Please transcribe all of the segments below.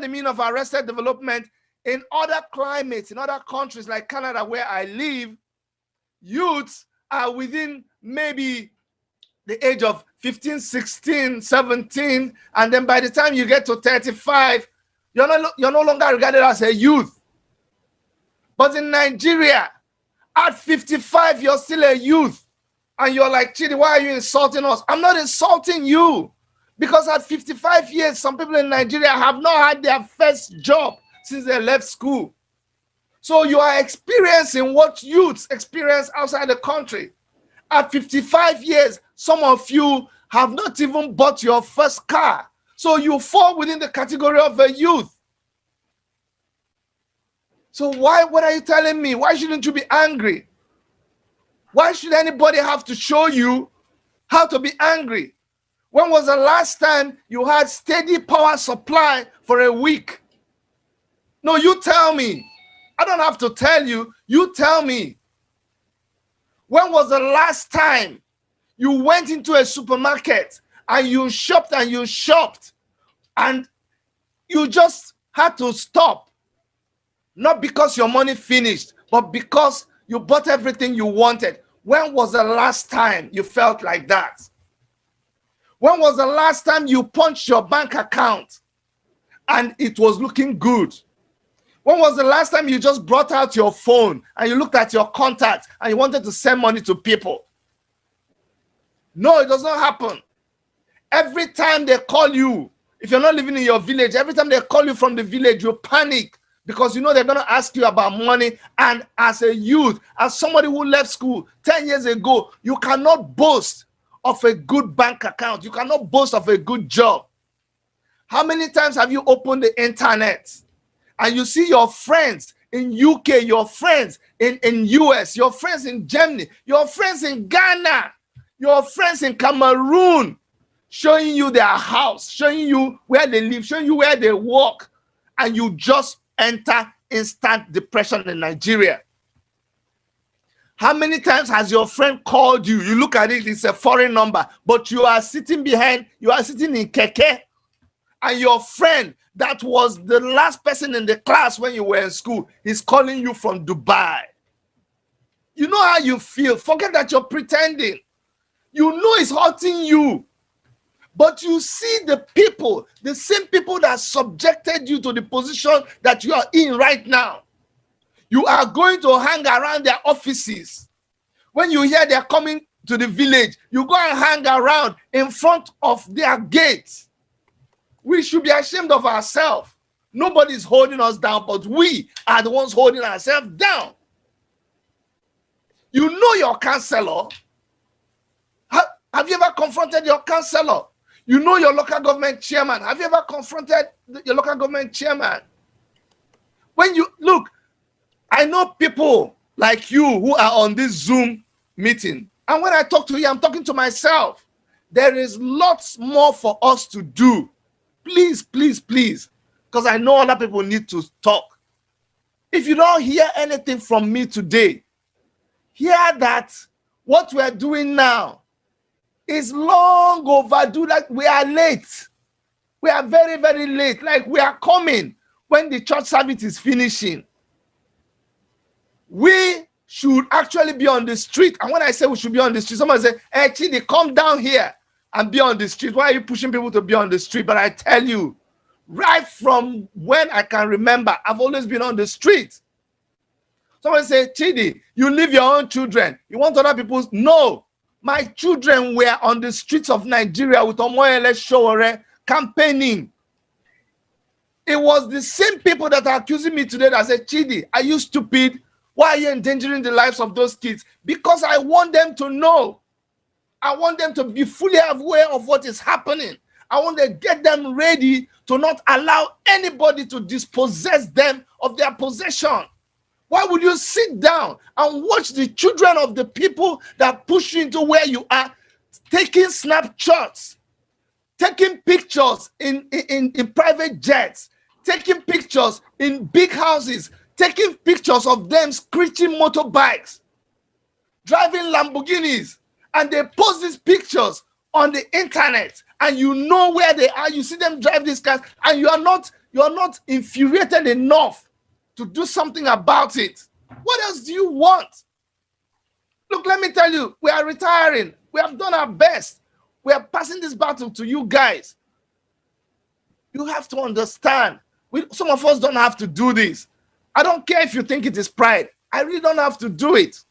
the meaning of arrested development. In other climates, in other countries like Canada, where I live, youths are within maybe the age of 15, 16, 17, and then by the time you get to 35, you're no longer regarded as a youth. But in Nigeria, at 55, you're still a youth. And you're like, Chidi, why are you insulting us? I'm not insulting you. Because at 55 years, some people in Nigeria have not had their first job since they left school. So you are experiencing what youths experience outside the country. At 55 years, some of you have not even bought your first car. So you fall within the category of a youth. So what are you telling me? Why shouldn't you be angry? Why should anybody have to show you how to be angry? When was the last time you had steady power supply for a week? No, you tell me. I don't have to tell you. You tell me. When was the last time you went into a supermarket and you shopped and you just had to stop? Not because your money finished, but because you bought everything you wanted. When was the last time you felt like that? When was the last time you punched your bank account and it was looking good? When was the last time you just brought out your phone and you looked at your contacts and you wanted to send money to people? No, it does not happen. Every time they call you, if you're not living in your village, every time they call you from the village, you panic because you know they're going to ask you about money. And as a youth, as somebody who left school 10 years ago, you cannot boast of a good bank account. You cannot boast of a good job. How many times have you opened the internet and you see your friends in UK, your friends in US, your friends in Germany, your friends in Ghana, your friends in Cameroon, showing you their house, showing you where they live, showing you where they work, and you just enter instant depression in Nigeria? How many times has your friend called you? You look at it, it's a foreign number, but you are sitting in keke, and your friend that was the last person in the class when you were in school is calling you from Dubai. You know how you feel. Forget that you're pretending. You know it's hurting you. But you see the people, the same people that subjected you to the position that you are in right now. You are going to hang around their offices. When you hear they're coming to the village, you go and hang around in front of their gates. We should be ashamed of ourselves. Nobody's holding us down, but we are the ones holding ourselves down. You know your counselor. Have you ever confronted your counselor? You know your local government chairman. Have you ever confronted your local government chairman? When you look, I know people like you who are on this Zoom meeting. And when I talk to you, I'm talking to myself. There is lots more for us to do. Please, please, please. Because I know other people need to talk. If you don't hear anything from me today, hear that what we're doing now is long overdue. Like we are late. We are very, very late. Like we are coming when the church service is finishing. We should actually be on the street. And when I say we should be on the street, somebody say, hey, Chidi, come down here and be on the street. Why are you pushing people to be on the street? But I tell you, right from when I can remember, I've always been on the street. Somebody say, Chidi, you leave your own children. You want other people's? No. My children were on the streets of Nigeria with Omoyele Sowore campaigning. It was the same people that are accusing me today that said, Chidi, are you stupid? Why are you endangering the lives of those kids? Because I want them to know. I want them to be fully aware of what is happening. I want to get them ready to not allow anybody to dispossess them of their possession. Why would you sit down and watch the children of the people that push you into where you are, taking snapshots, taking pictures in private jets, taking pictures in big houses, taking pictures of them screeching motorbikes, driving Lamborghinis, and they post these pictures on the internet and you know where they are, you see them drive these cars, and you are not infuriated enough to do something about it. What else do you want? Look, let me tell you, we are retiring. We have done our best. We are passing this battle to you guys. You have to understand. Some of us don't have to do this. I don't care if you think it is pride. I really don't have to do it.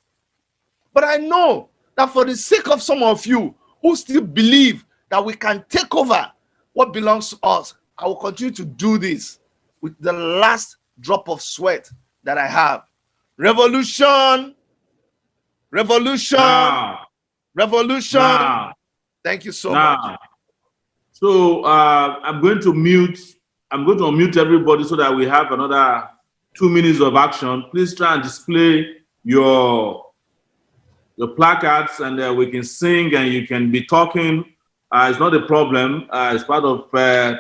But I know that for the sake of some of you who still believe that we can take over what belongs to us, I will continue to do this with the last drop of sweat that I have. Revolution. Revolution. Nah. Revolution. Nah. Thank you so much. So I'm going to unmute everybody so that we have another 2 minutes of action. Please try and display your placards, and we can sing and you can be talking. It's not a problem. It's part of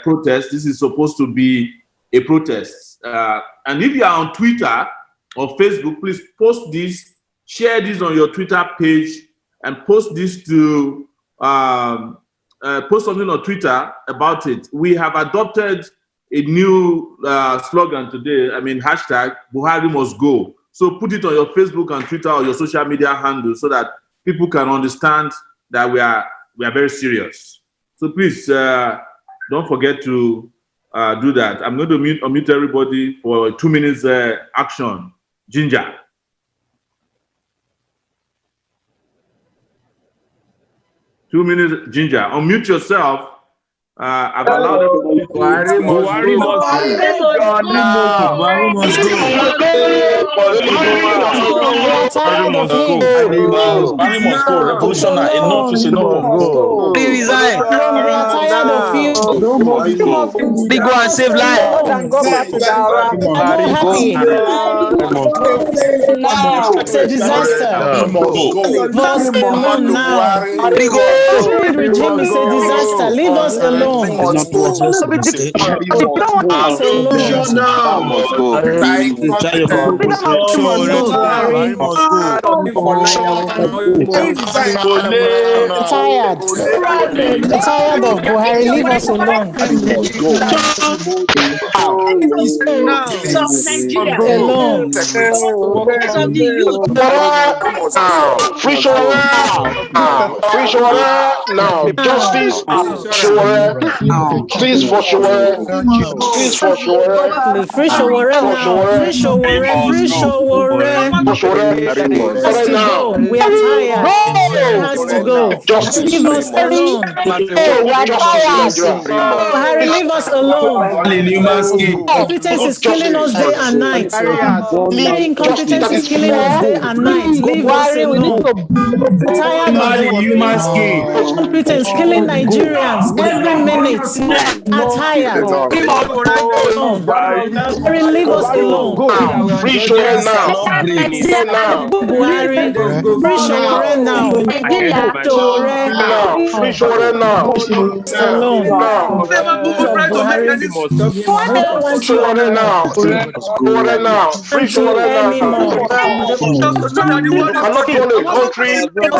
protest. This is supposed to be a protest. And if you are on Twitter or Facebook, please post this, share this on your Twitter page, and post this to post something on Twitter about it. We have adopted a new slogan today. I mean, hashtag Buhari must go. So put it on your Facebook and Twitter or your social media handle so that people can understand that we are very serious. So please don't forget to do that. I'm going to unmute everybody for 2 minutes action. Ginger. Two minutes, Ginger. Unmute yourself. I've allowed everybody to. Buhari must go. Revolutionnow, enough is enough. Please resign. We are tired of you. They go and save lives. It's a disaster. Vote alone now. The regime is a disaster. Leave us alone. Tired of Buhari. Leave us alone. Alone. Free Sowore now. Justice Sowore. Please for Sowore. Please for Sowore. Free Sowore now. Free Sowore. Free Sowore. Has to go. We are tired. Has to go. Leave us alone. Buhari, leave us alone. Incompetence is killing us day and night. Incompetence is killing us day and night. Leave us alone. Tired of incompetence killing Nigerians every minute. Are tired. Buhari, leave us alone. Free Sowore now. Buhari, free Sowore now. Free Sowore now. Alone. We don't want you now. Sowore now. Free Sowore now. I'm not going to country.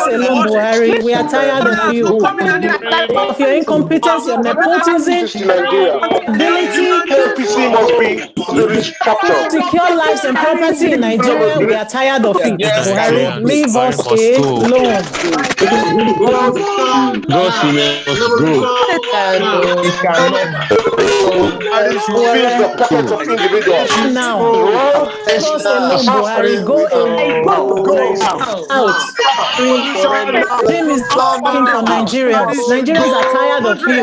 Alone, Buhari. We are tired of you. Of your incompetence, your nepotism, ability, APC must be restructured. secure lives and property in Nigeria. We are tired of it. Buhari, leave us alone. Fills the pockets of individuals. Now, leave us alone, Buhari. Go out. Dream is working for Nigerians. Nigerians are tired of you.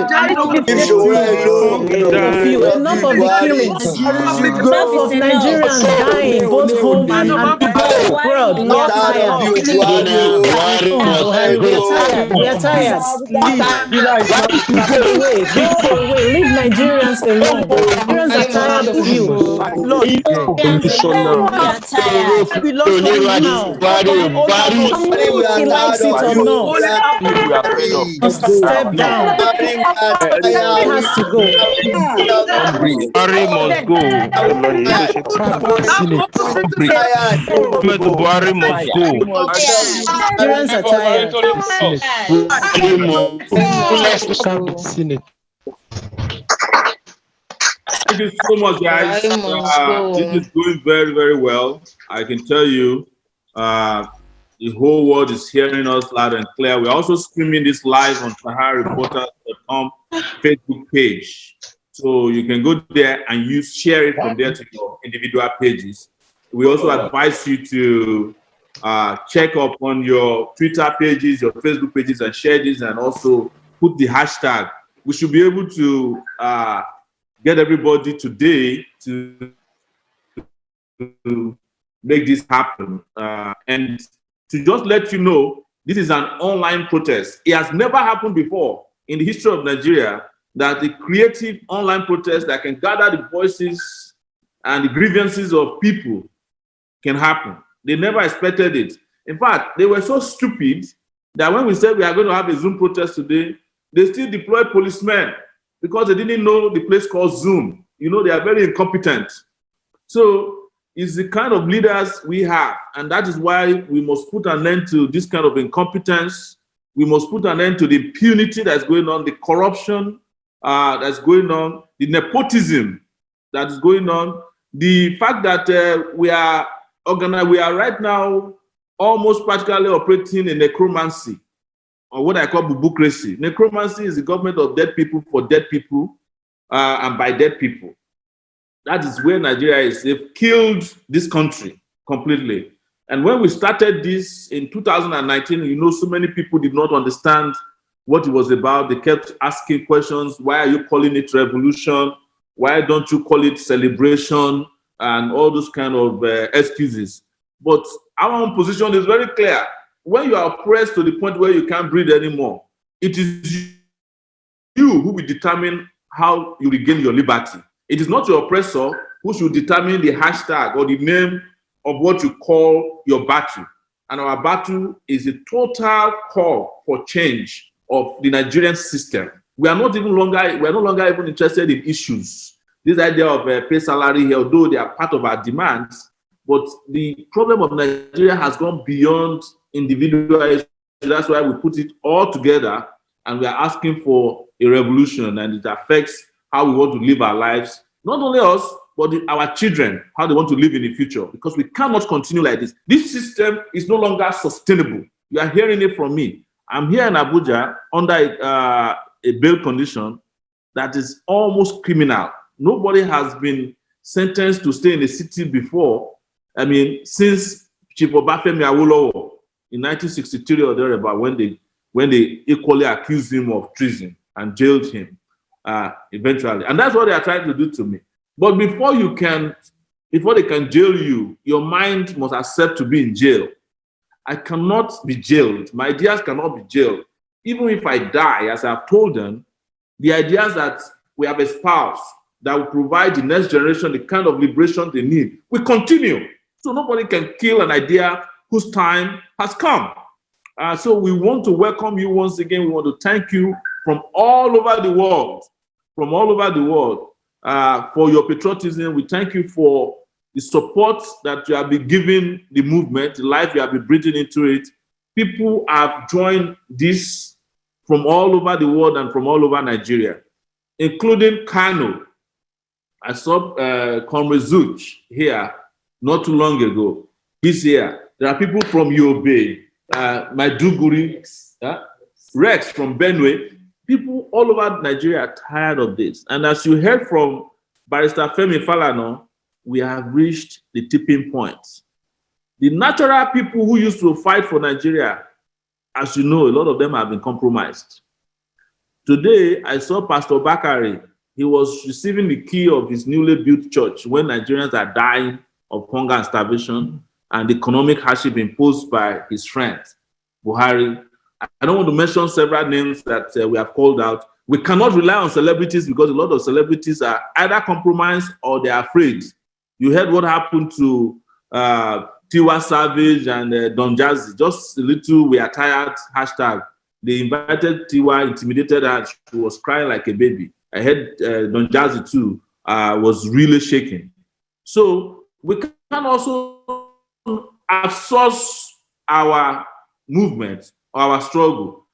Enough of the killings. Enough of Nigerians dying, both home and abroad. We are tired. We are tired. Go away. Leave Nigeria. Nigerians alone. Nigerians are tired of you. Lord, Revolutionnow. we are tired. We belong to you now. He likes it or not. We are fed up. Must step down. He has to go. Buhari must go. Buhari must go. Nigerians are tired. Thank you so much, guys. This is going very, very well. I can tell you, the whole world is hearing us loud and clear. We're also streaming this live on SaharaReporters.com Facebook page. So you can go there and share it from there to your individual pages. We also advise you to check up on your Twitter pages, your Facebook pages, and share this, and also put the hashtag. We should be able to get everybody today to make this happen. And to just let you know, this is an online protest. It has never happened before in the history of Nigeria that the creative online protest that can gather the voices and the grievances of people can happen. They never expected it. In fact, they were so stupid that when we said we are going to have a Zoom protest today, they still deployed policemen because they didn't know the place called Zoom. You know, they are very incompetent. So it's the kind of leaders we have, and that is why we must put an end to this kind of incompetence. We must put an end to the impunity that's going on, the corruption that's going on, the nepotism that is going on, the fact that we are organized, we are right now almost practically operating in necromancy, or what I call bubucracy. Necromancy is the government of dead people for dead people and by dead people. That is where Nigeria is. They've killed this country completely. And when we started this in 2019, you know, so many people did not understand what it was about. They kept asking questions. Why are you calling it revolution? Why don't you call it celebration? And all those kind of excuses. But our own position is very clear. When you are oppressed to the point where you can't breathe anymore, it is you who will determine how you regain your liberty. It is not your oppressor who should determine the hashtag or the name of what you call your battle. And our battle is a total call for change of the Nigerian system. We are no longer even interested in issues. This idea of pay salary here, although they are part of our demands, but the problem of Nigeria has gone beyond individual issues. That's why we put it all together and we are asking for a revolution, and it affects how we want to live our lives. Not only us, but our children, how they want to live in the future, because we cannot continue like this. This system is no longer sustainable. You are hearing it from me. I'm here in Abuja under a bail condition that is almost criminal. Nobody has been sentenced to stay in the city before. I mean, since Chief Obafemi Awolowo in 1963 or thereabout, when they equally accused him of treason and jailed him eventually. And that's what they are trying to do to me. But before they can jail you, your mind must accept to be in jail. I cannot be jailed. My ideas cannot be jailed. Even if I die, as I've told them, the ideas that we have espoused that will provide the next generation the kind of liberation they need will continue. So nobody can kill an idea whose time has come. So we want to welcome you once again. We want to thank you from all over the world, for your patriotism. We thank you for the support that you have been giving the movement, the life you have been breathing into it. People have joined this from all over the world and from all over Nigeria, including Kano. I saw Comrade Zuch here not too long ago. He's here. There are people from Yobe, Maiduguri, Rex from Benue. People all over Nigeria are tired of this. And as you heard from Barrister Femi Falana, we have reached the tipping point. The natural people who used to fight for Nigeria, as you know, a lot of them have been compromised. Today, I saw Pastor Bakari. He was receiving the key of his newly built church when Nigerians are dying of hunger and starvation and economic hardship imposed by his friend, Buhari. I don't want to mention several names that we have called out, We cannot rely on celebrities because a lot of celebrities are either compromised or they're afraid. You heard what happened to Tiwa Savage and Don Jazzy. Just a little, we are tired, hashtag. They invited Tiwa, intimidated her. She was crying like a baby. I heard Don Jazzy too was really shaking. So we can also outsource our movement, our struggle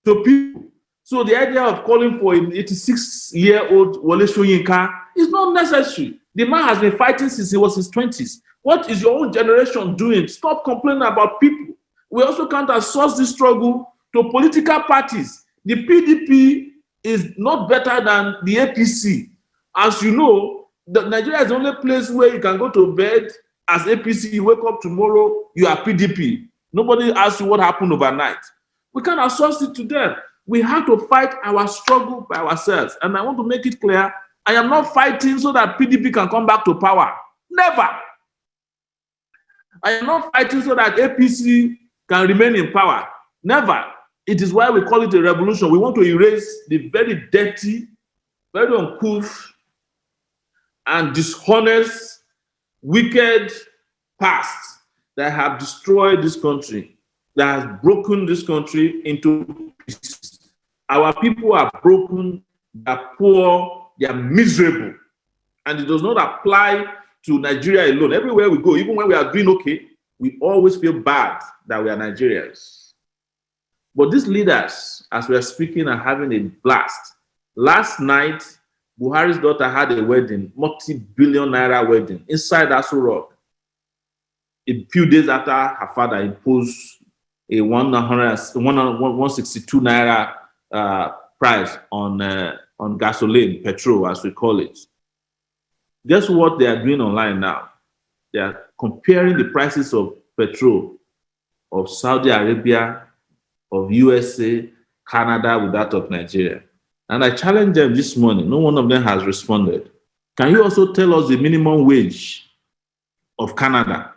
to people. So the idea of calling for an 86-year-old Wole Soyinka is not necessary. The man has been fighting since he was in his 20s. What is your own generation doing? Stop complaining about people. We also can't outsource this struggle to political parties. The PDP is not better than the APC. As you know, Nigeria is the only place where you can go to bed as APC, you wake up tomorrow, you are PDP. Nobody asks you what happened overnight. We can't outsource it to them. We have to fight our struggle by ourselves. And I want to make it clear, I am not fighting so that PDP can come back to power. Never. I am not fighting so that APC can remain in power. Never. It is why we call it a revolution. We want to erase the very dirty, very uncouth, and dishonest, wicked past that have destroyed this country, that has broken this country into pieces. Our people are broken, they are poor, they are miserable. And it does not apply to Nigeria alone. Everywhere we go, even when we are doing okay, we always feel bad that we are Nigerians. But these leaders, as we are speaking, are having a blast. Last night, Buhari's daughter had a wedding, multi-billion naira wedding, inside Aso Rock. A few days after her father imposed a 162 naira price on gasoline, petrol, as we call it. Guess what they are doing online now? They are comparing the prices of petrol of Saudi Arabia, of USA, Canada with that of Nigeria. And I challenged them this morning. No one of them has responded. Can you also tell us the minimum wage of Canada?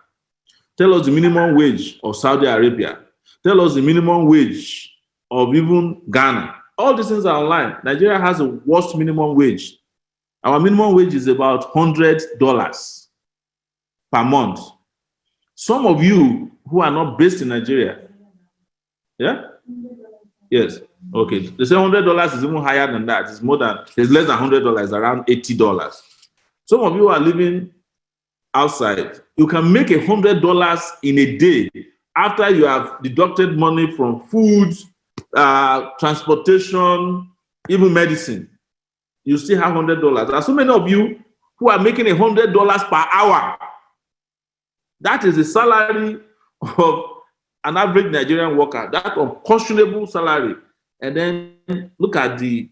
Tell us the minimum wage of Saudi Arabia. Tell us the minimum wage of even Ghana. All these things are online. Nigeria has the worst minimum wage. Our minimum wage is about $100 per month. Some of you who are not based in Nigeria, yeah? Yes. Okay. They say $100 is even higher than that. It's more than, it's less than $100, around $80. Some of you are living outside. You can make $100 in a day after you have deducted money from food, transportation, even medicine. You still have $100. There are so many of you who are making $100 per hour. That is the salary of an average Nigerian worker, that unconscionable salary. And then look at the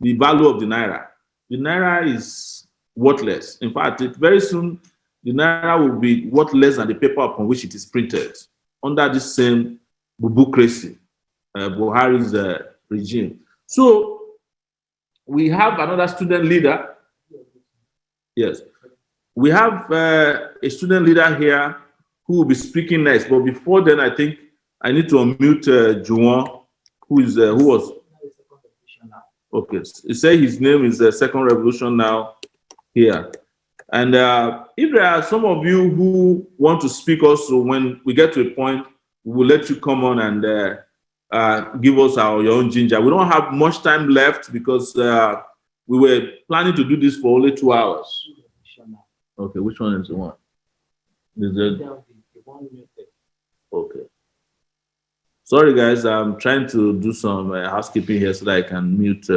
value of the Naira. The Naira is worthless. In fact, very soon, the Naira will be worth less than the paper upon which it is printed under this same bubucracy, Buhari's regime. So we have another student leader. Yes. We have a student leader here who will be speaking next. But before then, I think I need to unmute Juwon, who was. Okay. He said his name is Second Revolution Now here. And if there are some of you who want to speak also, when we get to a point, we will let you come on and give us your own ginger. We don't have much time left because we were planning to do this for only 2 hours. Okay, which one is the one? Is it? Okay. Sorry, guys. I'm trying to do some housekeeping here so that I can mute.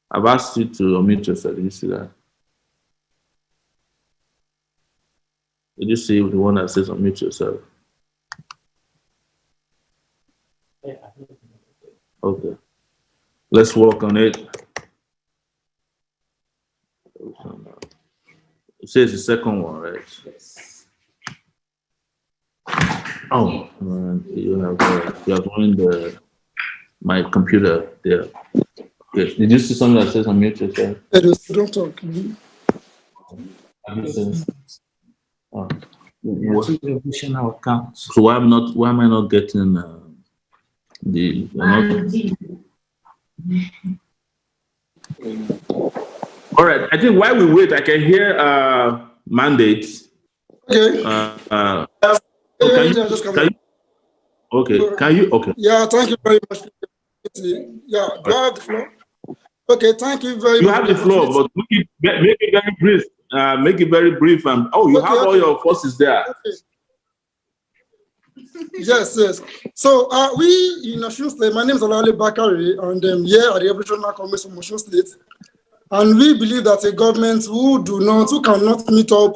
I've asked you to unmute yourself. Did you see that? Did you see the one that says unmute yourself? Okay. Let's work on it. It says the second one, right? Yes. Oh, man, you have ruined my computer there. Okay. Did you see something that says unmute yourself? Don't talk. Oh. So why am I not getting the? All right. I think while we wait, I can hear mandates. Okay. Can you? Okay. Yeah, thank you very much. Yeah, do I have the floor? Okay, thank you very much. You have the floor, but make it very brief. Make it very brief. And you have all your forces there. Okay. Yes. So we in Osun State, my name is Olale Bakari, and here at the Revolutionnow Commission from Osun State. And we believe that a government who cannot meet up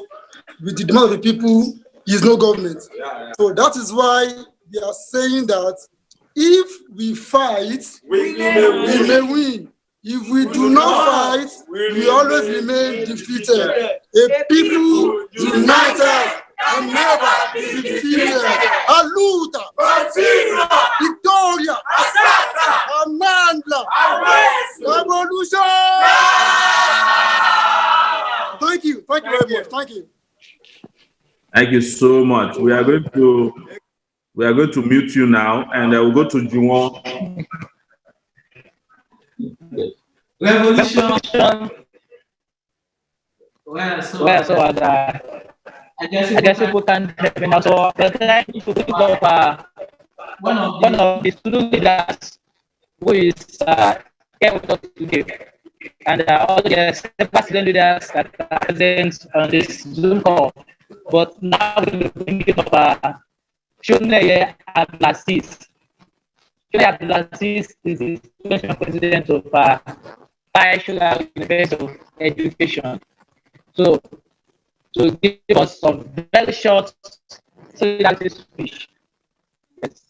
with the demand of the people is no government. So that is why we are saying that if we fight, we may win. If we do not fight, we always remain defeated. A people united can never be defeated. Aluta, Victoria, Amandla, Revolution. Thank you very much. Thank you. Thank you so much. We are going to mute you now, and we'll go to Juwon. Revolution. I guess people can also try to think of one of the student leaders who is here with us today, and all the student leaders that are present on this Zoom call. But now we're thinking of Sowore Abdulaziz. Sowore Abdulaziz is the president of National University of Education. So, to give us some very short solidarity speech. Yes.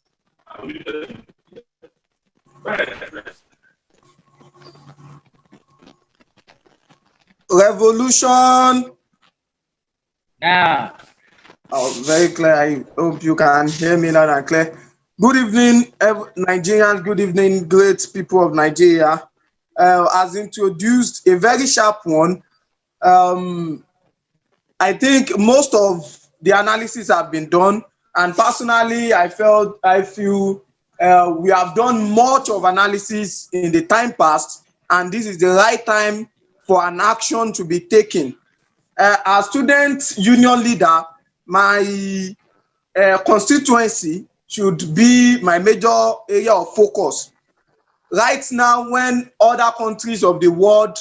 Revolution. Yeah. Oh, very clear. I hope you can hear me loud and clear. Good evening, Nigerians. Good evening, great people of Nigeria. As introduced, a very sharp one. I think most of the analysis have been done, and personally, I feel we have done much of analysis in the time past, and this is the right time for an action to be taken. As student union leader, my constituency should be my major area of focus. Right now, when other countries of the world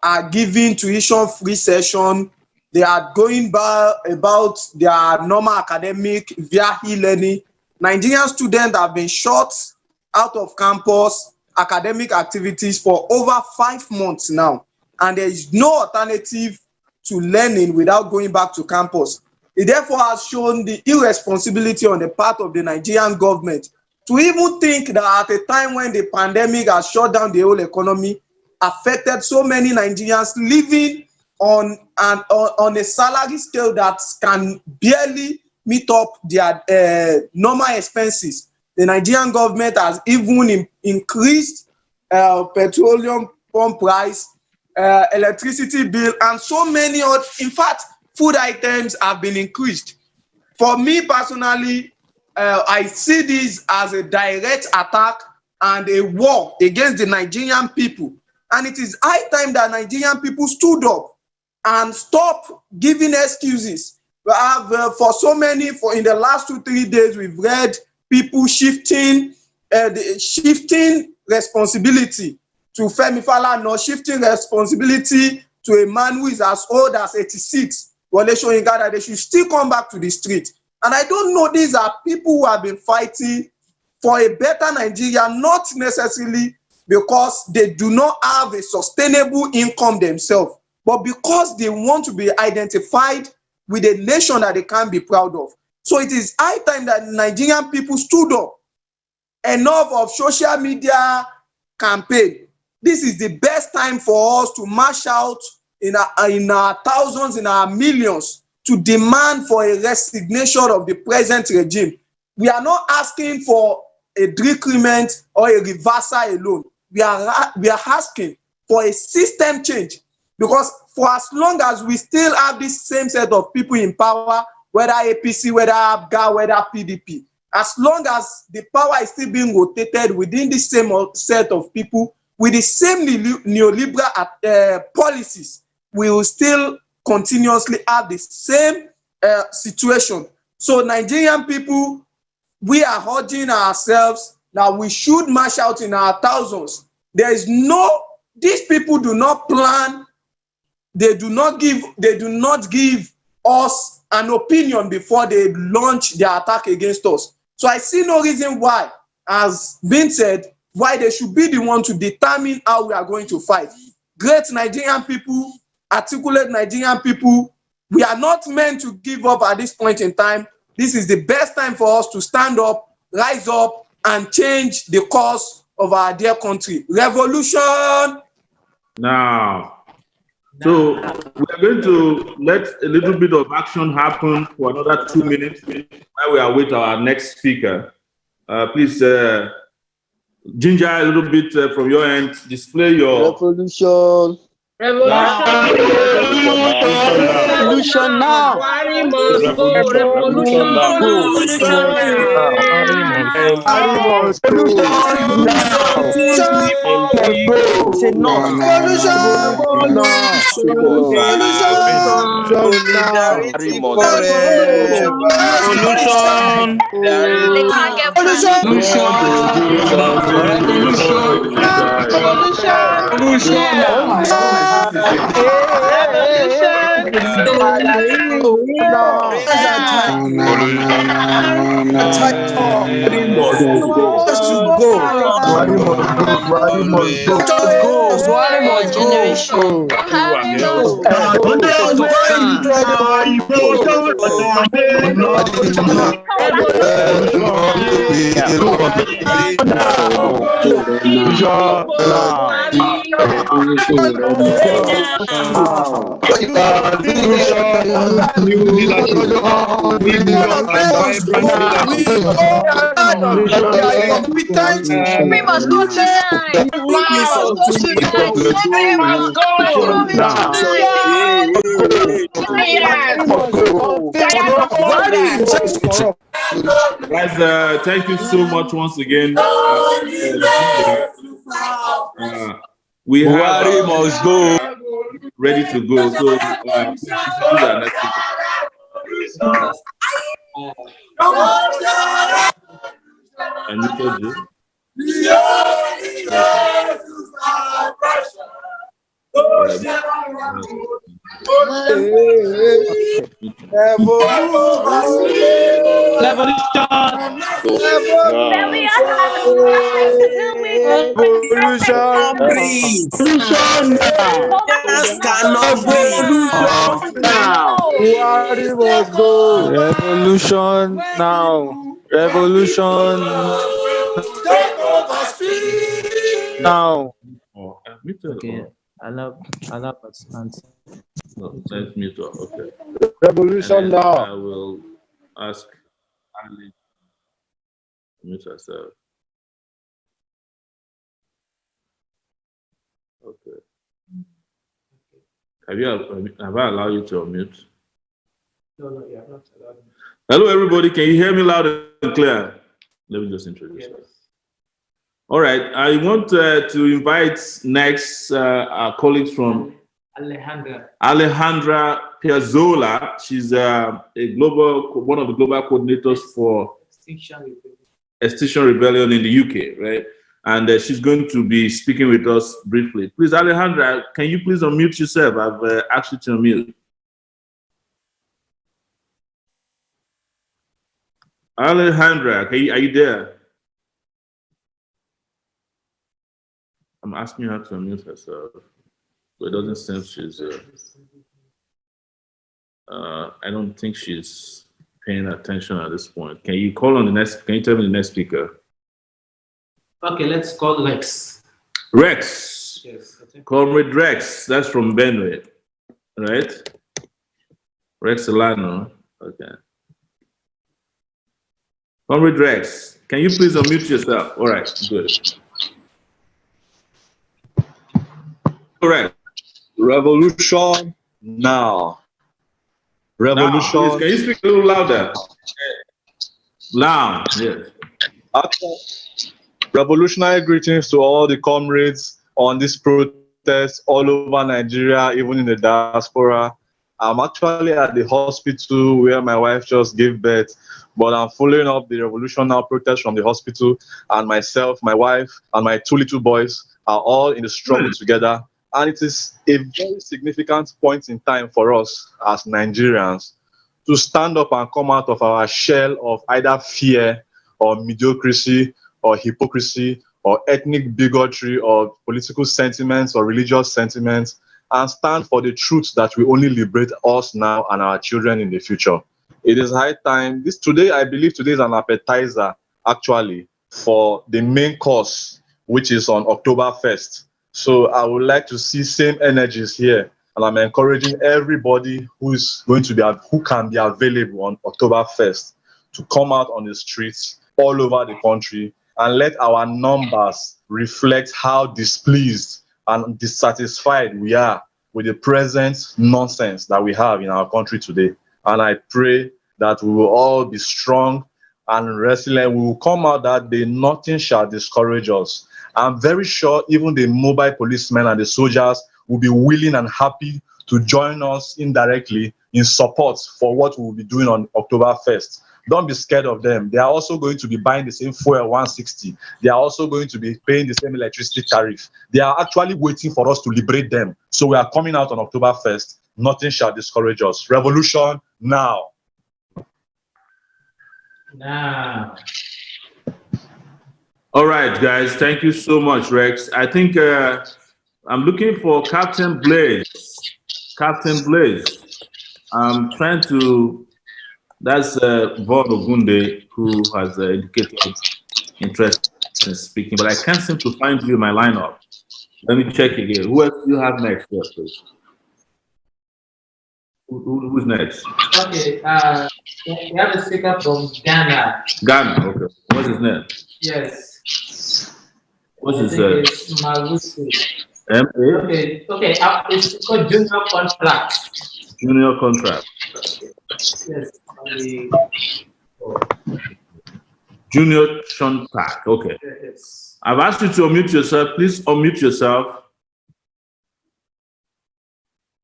are giving tuition-free session, they are going about their normal academic via e-learning. Nigerian students have been shut out of campus academic activities for over 5 months now, and there is no alternative to learning without going back to campus. It therefore has shown the irresponsibility on the part of the Nigerian government to even think that at a time when the pandemic has shut down the whole economy, affected so many Nigerians living on a salary scale that can barely meet up their normal expenses. The Nigerian government has even increased petroleum pump price, electricity bill, and so many other. In fact, food items have been increased. For me personally, I see this as a direct attack and a war against the Nigerian people. And it is high time that Nigerian people stood up and stop giving excuses. We have in the last 2-3 days, we've read people shifting responsibility to Femi Falana, shifting responsibility to a man who is as old as 86. Wole Soyinka, that they should still come back to the street. And I don't know, these are people who have been fighting for a better Nigeria, not necessarily because they do not have a sustainable income themselves, but because they want to be identified with a nation that they can be proud of. So it is high time that Nigerian people stood up. Enough of social media campaign. This is the best time for us to march out in our thousands, in our millions, to demand for a resignation of the present regime. We are not asking for a decrement or a reversal alone. We are asking for a system change, because for as long as we still have this same set of people in power, whether APC, whether ABGA, whether PDP, as long as the power is still being rotated within the same set of people, with the same neoliberal policies, we will still continuously have the same situation. So Nigerian people, we are urging ourselves that we should march out in our thousands. There is no, these people do not plan, they do not give us an opinion before they launch their attack against us. So I see no reason why, as been said, why they should be the one to determine how we are going to fight. Great Nigerian people, articulate Nigerian people, we are not meant to give up at this point in time. This is the best time for us to stand up, rise up, and change the course of our dear country. Revolution! Now. So we are going to let a little bit of action happen for another 2 minutes while we await our next speaker. Please, Ginger, a little bit from your end. Display your revolution. Revolution now. Revolution now. We must go tonight. guys, thank you so much once again. We have must go. ready to go. So and you told you. Revolution now. Revolution now. Okay, allow participants. No, let's mute her. Okay. Revolution now. I will ask Ali to mute herself. Okay. Have I allowed you to unmute? No, you have not allowed me. Hello, everybody. Can you hear me loud and clear? Let me just introduce her. All right. I want to invite next our colleagues from Alejandra Piazzolla. She's one of the global coordinators for Extinction Rebellion in the UK, right? And she's going to be speaking with us briefly. Please, Alejandra, can you please unmute yourself? I've asked you to unmute. Alejandra, are you there? I'm asking her to unmute herself, but it doesn't seem she's. I don't think she's paying attention at this point. Can you call on the next? Can you tell me the next speaker? Okay, let's call Rex. Rex. Yes. Comrade Rex. That's from Benue, right? Rex Solano. Okay. Comrade Rex, can you please unmute yourself? All right, good. Correct. Revolution now. Revolution. Now, please, can you speak a little louder? Loud, yes. Revolutionary greetings to all the comrades on this protest all over Nigeria, even in the diaspora. I'm actually at the hospital where my wife just gave birth, but I'm following up the Revolution Now protest from the hospital, and myself, my wife, and my 2 little boys are all in the struggle together. And it is a very significant point in time for us as Nigerians to stand up and come out of our shell of either fear or mediocrity or hypocrisy or ethnic bigotry or political sentiments or religious sentiments, and stand for the truth that will only liberate us now and our children in the future. It is high time. I believe today is an appetizer actually for the main course, which is on October 1st. So I would like to see same energies here, and I'm encouraging everybody who can be available on October 1st to come out on the streets all over the country and let our numbers reflect how displeased and dissatisfied we are with the present nonsense that we have in our country today. And I pray that we will all be strong and resilient. We will come out that day, nothing shall discourage us. I'm very sure even the mobile policemen and the soldiers will be willing and happy to join us indirectly in support for what we will be doing on October 1st. Don't be scared of them. They are also going to be buying the same fuel 160. They are also going to be paying the same electricity tariff. They are actually waiting for us to liberate them. So we are coming out on October 1st. Nothing shall discourage us. Revolution now. Now. All right, guys. Thank you so much, Rex. I think I'm looking for Captain Blaze. Captain Blaze. I'm trying to. That's Vaughn Ogunde, who has indicated interest in speaking, but I can't seem to find you in my lineup. Let me check again. Who else do you have next here, please? Who's next? Okay, we have a speaker from Ghana. Ghana, okay. What's his name? Yes. What's his name? Marusi. M.A.? Okay, it's called Junior Contract. Junior Contract. Yes. Junior Contract, okay. Yes. I've asked you to unmute yourself. Please unmute yourself.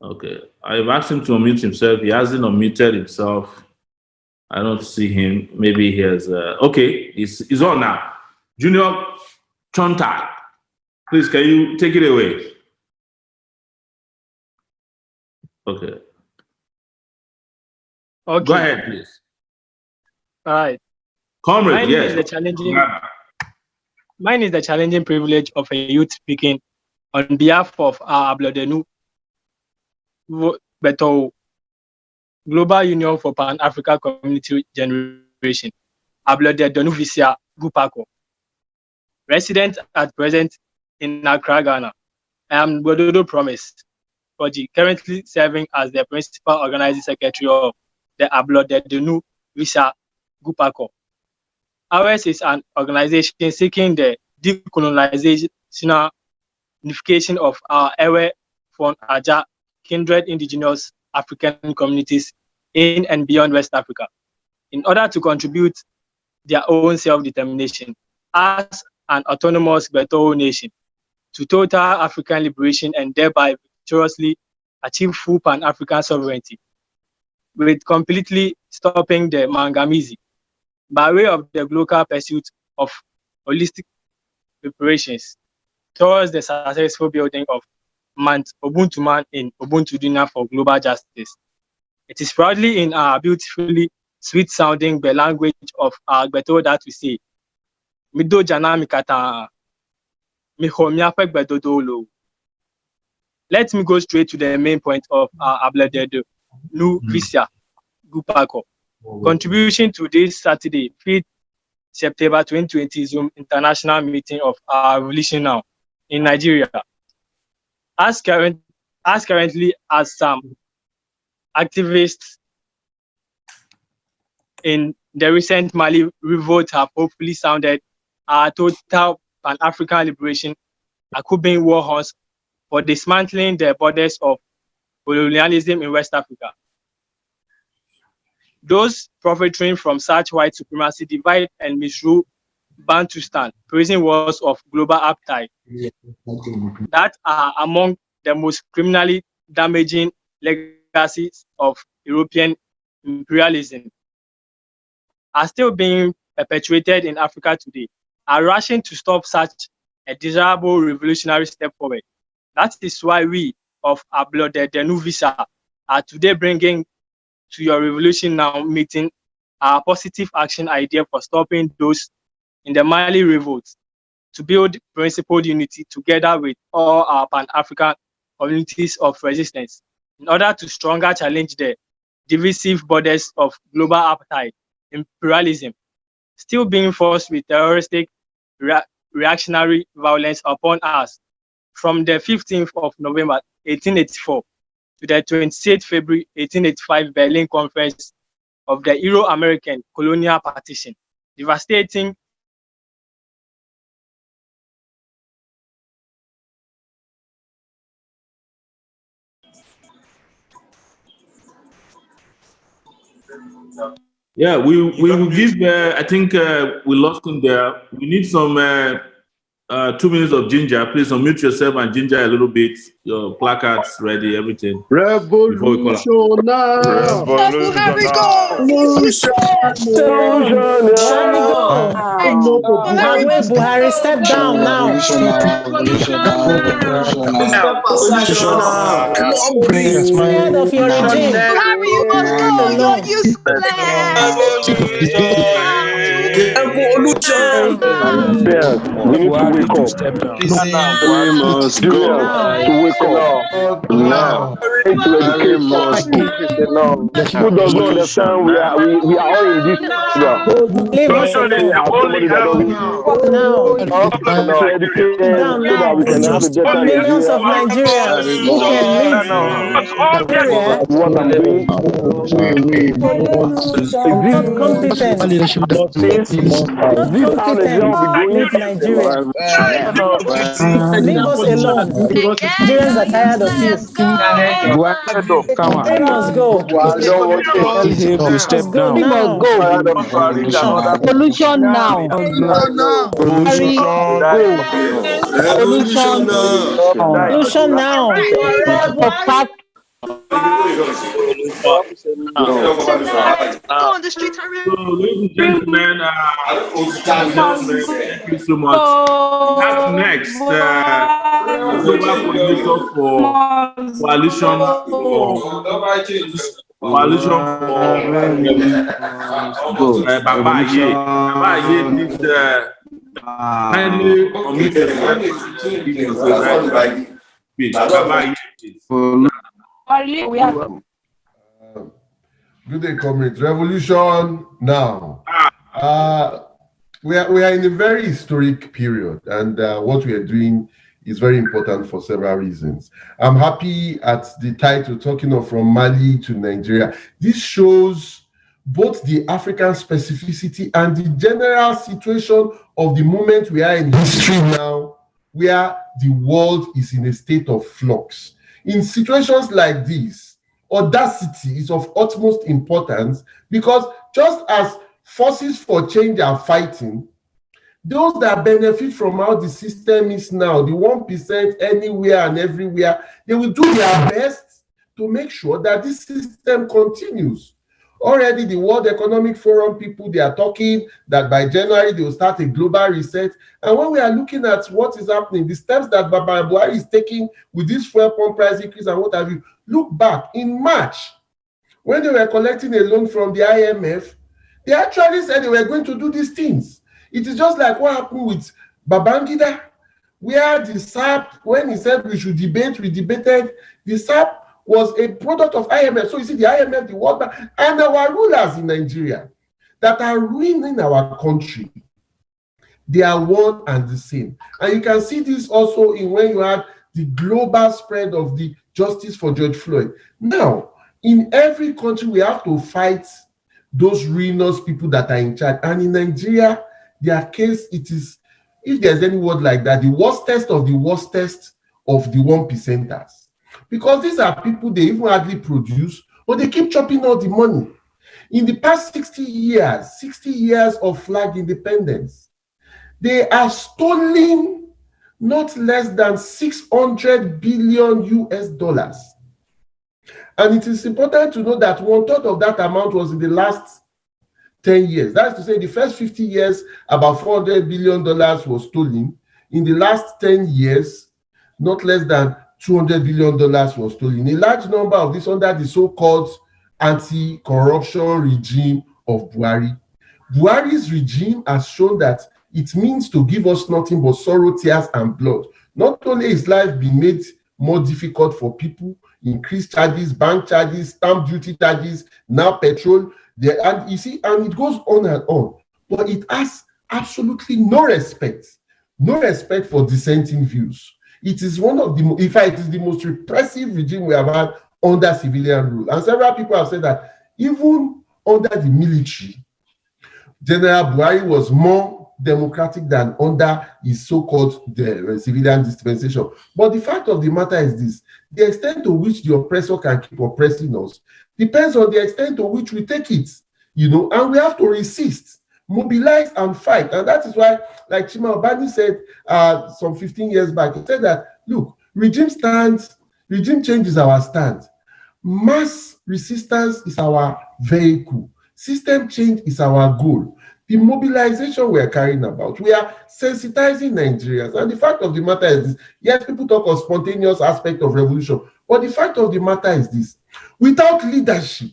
Okay, I've asked him to unmute himself. He hasn't unmuted himself. I don't see him. Maybe he has. Okay, he's on now. Junior Chonta, please, can you take it away? Okay. Okay. Go ahead, please. All right. Comrade, yes. Mine is the challenging privilege of a youth speaking on behalf of our Revolutionnow Beto Global Union for Pan-African Community Generation, Revolutionnow Visia Gupako. Resident at present in Accra, Ghana. I am Bododo Promise, currently serving as the principal organizing secretary of the Revolutionnow Visia Gupako. Ours is an organization seeking the decolonizational unification of our Ewe from Aja kindred indigenous African communities in and beyond West Africa, in order to contribute their own self-determination as an autonomous Beto nation to total African liberation and thereby victoriously achieve full Pan-African sovereignty, with completely stopping the Mangamizi by way of the local pursuit of holistic preparations towards the successful building of Ubuntu Man in Ubuntu Duna for global justice. It is proudly in our beautifully sweet-sounding language of our Beto that we say, Mido Jana Mikata Mihomiafek Bedodolo. Let me go straight to the main point of our Revolutionnow Visia Gupako. Contribution to this Saturday, 5th September 2020 Zoom International Meeting of our Revolutionnow in Nigeria. As currently as some activists in the recent Mali revolt have hopefully sounded our total Pan-African liberation, Akuben war horse for dismantling the borders of colonialism in West Africa. Those profiting from such white supremacy divide and misrule Bantustan, praising wars of global appetite that are among the most criminally damaging legacies of European imperialism are still being perpetuated in Africa today, are rushing to stop such a desirable revolutionary step forward. That is why we of Ablode Visa are today bringing to your Revolution Now meeting our positive action idea for stopping those in the Mali revolt to build principled unity together with all our Pan-African communities of resistance in order to stronger challenge the divisive borders of global appetite, imperialism, still being forced with terroristic reactionary violence upon us from the 15th of November 1884 to the 28th February 1885 Berlin Conference of the Euro-American colonial partition, devastating Yeah, we will give. I think we lost him there. We need some 2 minutes of ginger. Please unmute yourself and ginger a little bit. Your placards ready, everything. Before we call out. Revolutionnow. Away, Buhari, step down now. Scared of your regime. Buhari, you must go. You're useless. Yes, we need to wake up. Buhari must go. To wake up now. We need to educate who does not understand we are all in this together. Leave us alone. Somebody that doesn't Now. to educate Down so that we can have a better millions of Nigeria. Nigerians who can live Nigeria What I'm doing not competent. this is how Nigeria will be going. Leave Nigeria. Leave us alone. Nigerians are tired of you. He must go. Step Go down. now. Revolution now. Revolution now. Go on the streets. So, ladies and gentlemen, thank you so much. Up next, global coordinator for coalition for Baba Ye. Baba Ye did kindly omit Baba Ye. Good day, comrades. Revolution now. We are in a very historic period, and what we are doing is very important for several reasons. I'm happy at the title talking of from Mali to Nigeria. This shows both the African specificity and the general situation of the moment we are in history now, where the world is in a state of flux. In situations like this, audacity is of utmost importance, because just as forces for change are fighting, those that benefit from how the system is now, the 1% anywhere and everywhere, they will do their best to make sure that this system continues. Already the World Economic Forum people, they are talking that by January they will start a global reset. And when we are looking at what is happening, the steps that Baba Buhari is taking with this fuel pump price increase and what have you, look back in March, when they were collecting a loan from the IMF, they actually said they were going to do these things. It is just like what happened with Babangida, where the SAP, when he said we should debate, we debated. The SAP was a product of IMF. So you see the IMF, the World Bank, and our rulers in Nigeria that are ruining our country. They are one and the same. And you can see this also in when you have the global spread of the justice for George Floyd. Now, in every country, we have to fight those ruinous people that are in charge. And in Nigeria, their case, it is, if there's any word like that, the worstest of the 1%ers. Because these are people they even hardly produce, but they keep chopping all the money. In the past 60 years of flag independence, They are stealing not less than 600 billion US dollars. And it is important to know that 1/3 of that amount was in the last 10 years. That's to say, the first 50 years, about $400 billion was stolen. In the last 10 years, not less than $200 billion was stolen. A large number of this under the so-called anti-corruption regime of Buhari. Buhari's regime has shown that it means to give us nothing but sorrow, tears, and blood. Not only is life being made more difficult for people, increased charges, bank charges, stamp duty charges, now petrol, and you see, and it goes on and on. But it has absolutely no respect for dissenting views. It is one of the, in fact, it is the most repressive regime we have had under civilian rule. And several people have said that even under the military, General Buhari was more democratic than under his so-called civilian dispensation. But the fact of the matter is this: the extent to which the oppressor can keep oppressing us depends on the extent to which we take it, and we have to resist, mobilize, and fight. And that is why, like Chima Obani said some 15 years back, he said that, look, regime change is our stand. Mass resistance is our vehicle. System change is our goal. The mobilization we are carrying about, we are sensitizing Nigerians. And the fact of the matter is this: yes, people talk of spontaneous aspect of revolution, but the fact of the matter is this: without leadership,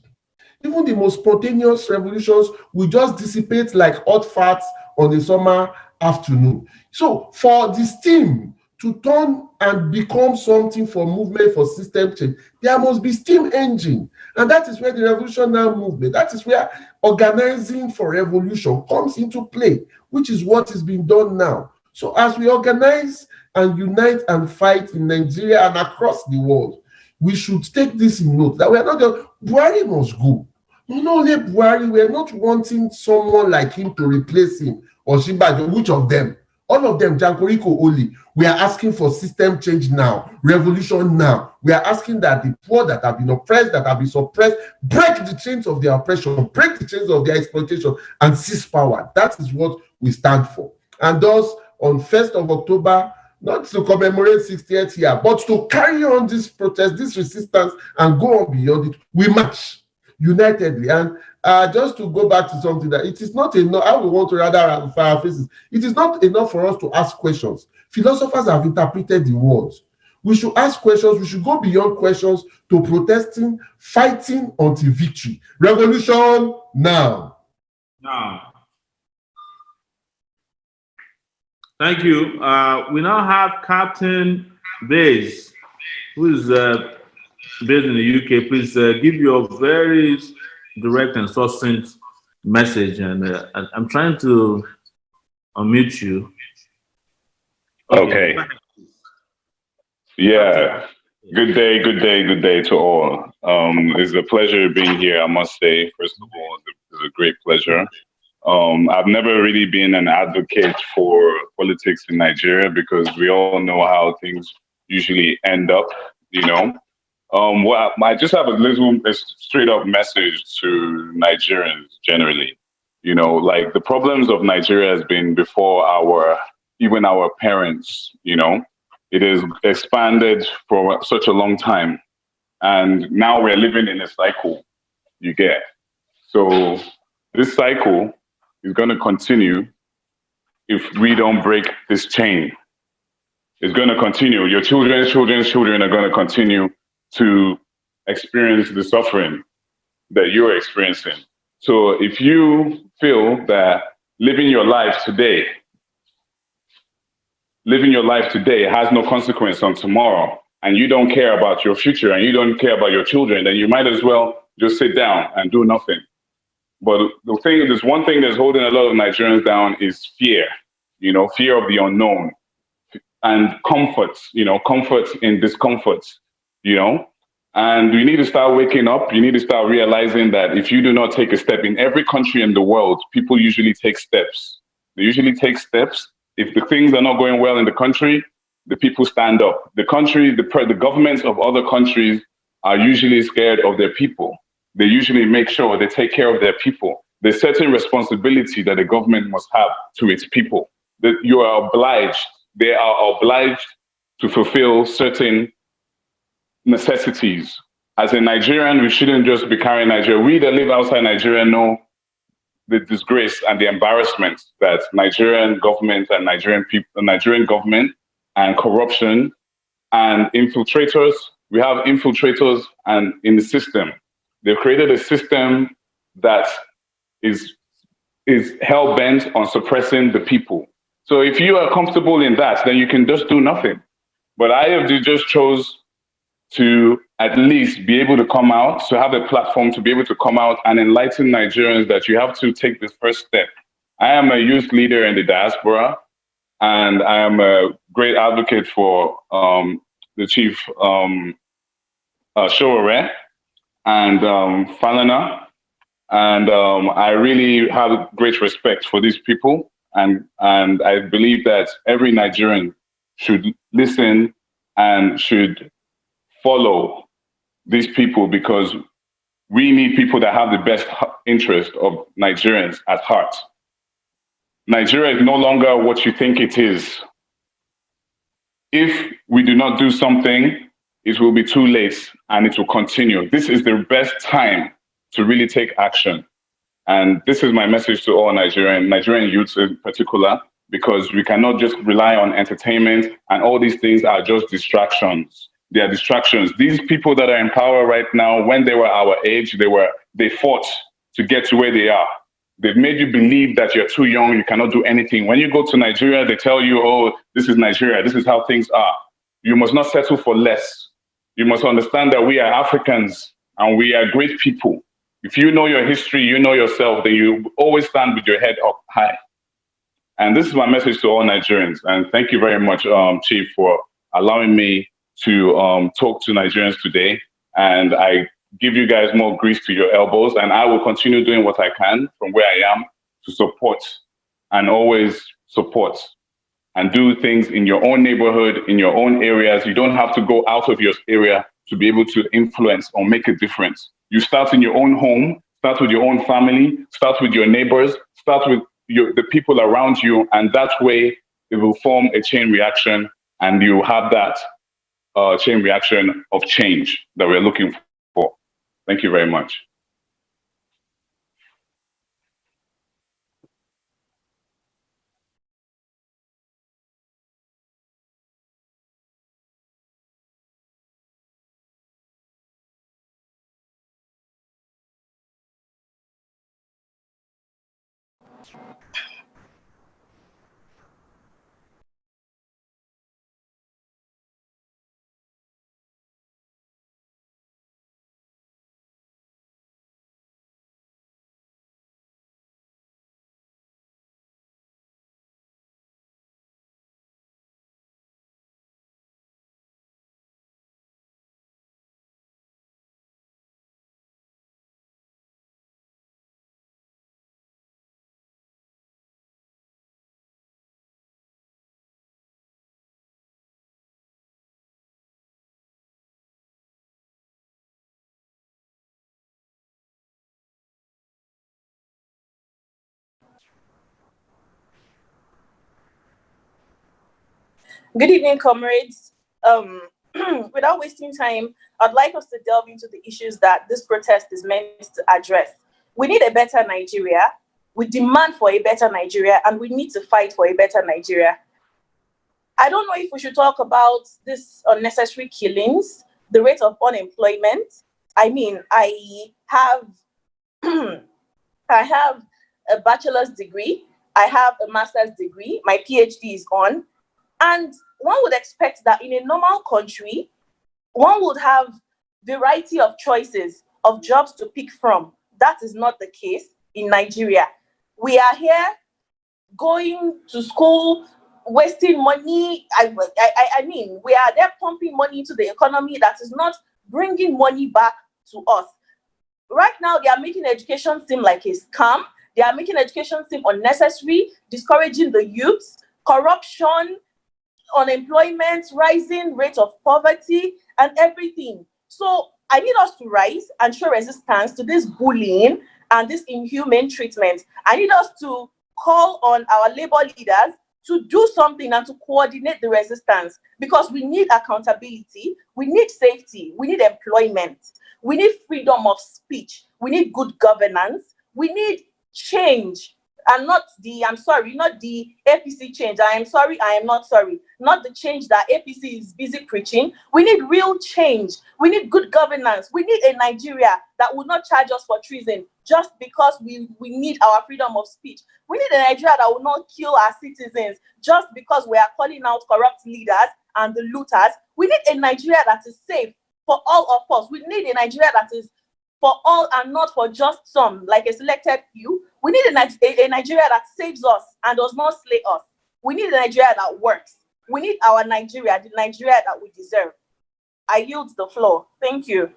even the most spontaneous revolutions will just dissipate like hot farts on a summer afternoon. So for the steam to turn and become something for movement, for system change, there must be steam engine. And that is where the Revolutionnow movement, that is where organizing for revolution comes into play, which is what is being done now. So as we organize and unite and fight in Nigeria and across the world, we should take this in note, that we are not just, Buhari must go. Not only Buhari, we are not wanting someone like him to replace him, or Shimbajo, which of them? All of them, Jankoriko only. We are asking for system change now, revolution now. We are asking that the poor that have been oppressed, that have been suppressed, break the chains of their oppression, break the chains of their exploitation, and seize power. That is what we stand for. And thus, on 1st of October, not to commemorate 60th year, but to carry on this protest, this resistance, and go on beyond it, we march unitedly. And just to go back to something, that it is not enough, I would want to rather ramify our faces. It is not enough for us to ask questions. Philosophers have interpreted the words. We should ask questions. We should go beyond questions to protesting, fighting until victory. Revolution now. Now. Thank you. We now have Captain Bays, who is based in the UK. Please give your very direct and succinct message. And I'm trying to unmute you. Okay. Yeah. Good day to all. It's a pleasure being here, I must say. First of all, it's a great pleasure. I've never really been an advocate for politics in Nigeria, because we all know how things usually end up, Well, I just have a straight up message to Nigerians generally. Like, the problems of Nigeria has been before even our parents, It has expanded for such a long time. And now we're living in a cycle, you get. So this cycle is going to continue if we don't break this chain. It's going to continue. Your children's children are going to continue to experience the suffering that you're experiencing. So if you feel that living your life today has no consequence on tomorrow, and you don't care about your future and you don't care about your children, then you might as well just sit down and do nothing. But there's one thing that's holding a lot of Nigerians down is fear, fear of the unknown, and comfort in discomfort, And you need to start waking up. You need to start realizing that if you do not take a step, in every country in the world, people usually take steps. They usually take steps. If the things are not going well in the country, the people stand up. The governments of other countries are usually scared of their people. They usually make sure they take care of their people. There's certain responsibility that the government must have to its people. that you are obliged, they are obliged to fulfill certain necessities. As a Nigerian, we shouldn't just be carrying Nigeria. We that live outside Nigeria know the disgrace and the embarrassment that Nigerian government and Nigerian people, Nigerian government and corruption and infiltrators. We have infiltrators and in the system. They've created a system that is hell bent on suppressing the people. So if you are comfortable in that, then you can just do nothing. But IFD just chose to at least be able to come out, to have a platform to be able to come out and enlighten Nigerians that you have to take this first step. I am a youth leader in the diaspora, and I am a great advocate for the chief Sowore and Falana. And I really have great respect for these people. And I believe that every Nigerian should listen and should follow these people, because we need people that have the best interest of Nigerians at heart. Nigeria is no longer what you think it is. If we do not do something, it will be too late and it will continue. This is the best time to really take action. And this is my message to all Nigerian youths in particular, because we cannot just rely on entertainment, and all these things are just distractions. They are distractions. These people that are in power right now, when they were our age, they fought to get to where they are. They've made you believe that you're too young, you cannot do anything. When you go to Nigeria, they tell you, oh, this is Nigeria, this is how things are. You must not settle for less. You must understand that we are Africans and we are great people. If you know your history, you know yourself, then you always stand with your head up high. And this is my message to all Nigerians. And thank you very much, Chief, for allowing me to talk to Nigerians today. And I give you guys more grease to your elbows, and I will continue doing what I can from where I am to support and always support and do things in your own neighborhood, in your own areas. You don't have to go out of your area to be able to influence or make a difference. You start in your own home, start with your own family, start with your neighbors, start with the people around you, and that way it will form a chain reaction, and you have that chain reaction of change that we're looking for. Thank you very much. Good evening, comrades. Without wasting time, I'd like us to delve into the issues that this protest is meant to address. We need a better Nigeria. We demand for a better Nigeria, and we need to fight for a better Nigeria. I don't know if we should talk about this unnecessary killings, the rate of unemployment. I mean, I have a bachelor's degree. I have a master's degree. My PhD is on. And one would expect that in a normal country, one would have variety of choices of jobs to pick from. That is not the case in Nigeria. We are here going to school, wasting money. I mean, we are there pumping money into the economy that is not bringing money back to us. Right now, they are making education seem like a scam. They are making education seem unnecessary, discouraging the youths, corruption, unemployment, rising rate of poverty, and everything. So I need us to rise and show resistance to this bullying and this inhumane treatment. I need us to call on our labor leaders to do something and to coordinate the resistance, because we need accountability, we need safety, we need employment, we need freedom of speech, we need good governance, we need change, and not the, I'm sorry, not the APC change. I am sorry, I am not sorry. Not the change that APC is busy preaching. We need real change. We need good governance. We need a Nigeria that will not charge us for treason just because we need our freedom of speech. We need a Nigeria that will not kill our citizens just because we are calling out corrupt leaders and the looters. We need a Nigeria that is safe for all of us. We need a Nigeria that is for all and not for just some, like a selected few. We need a Nigeria that saves us and does not slay us. We need a Nigeria that works. We need our Nigeria, the Nigeria that we deserve. I yield the floor. Thank you.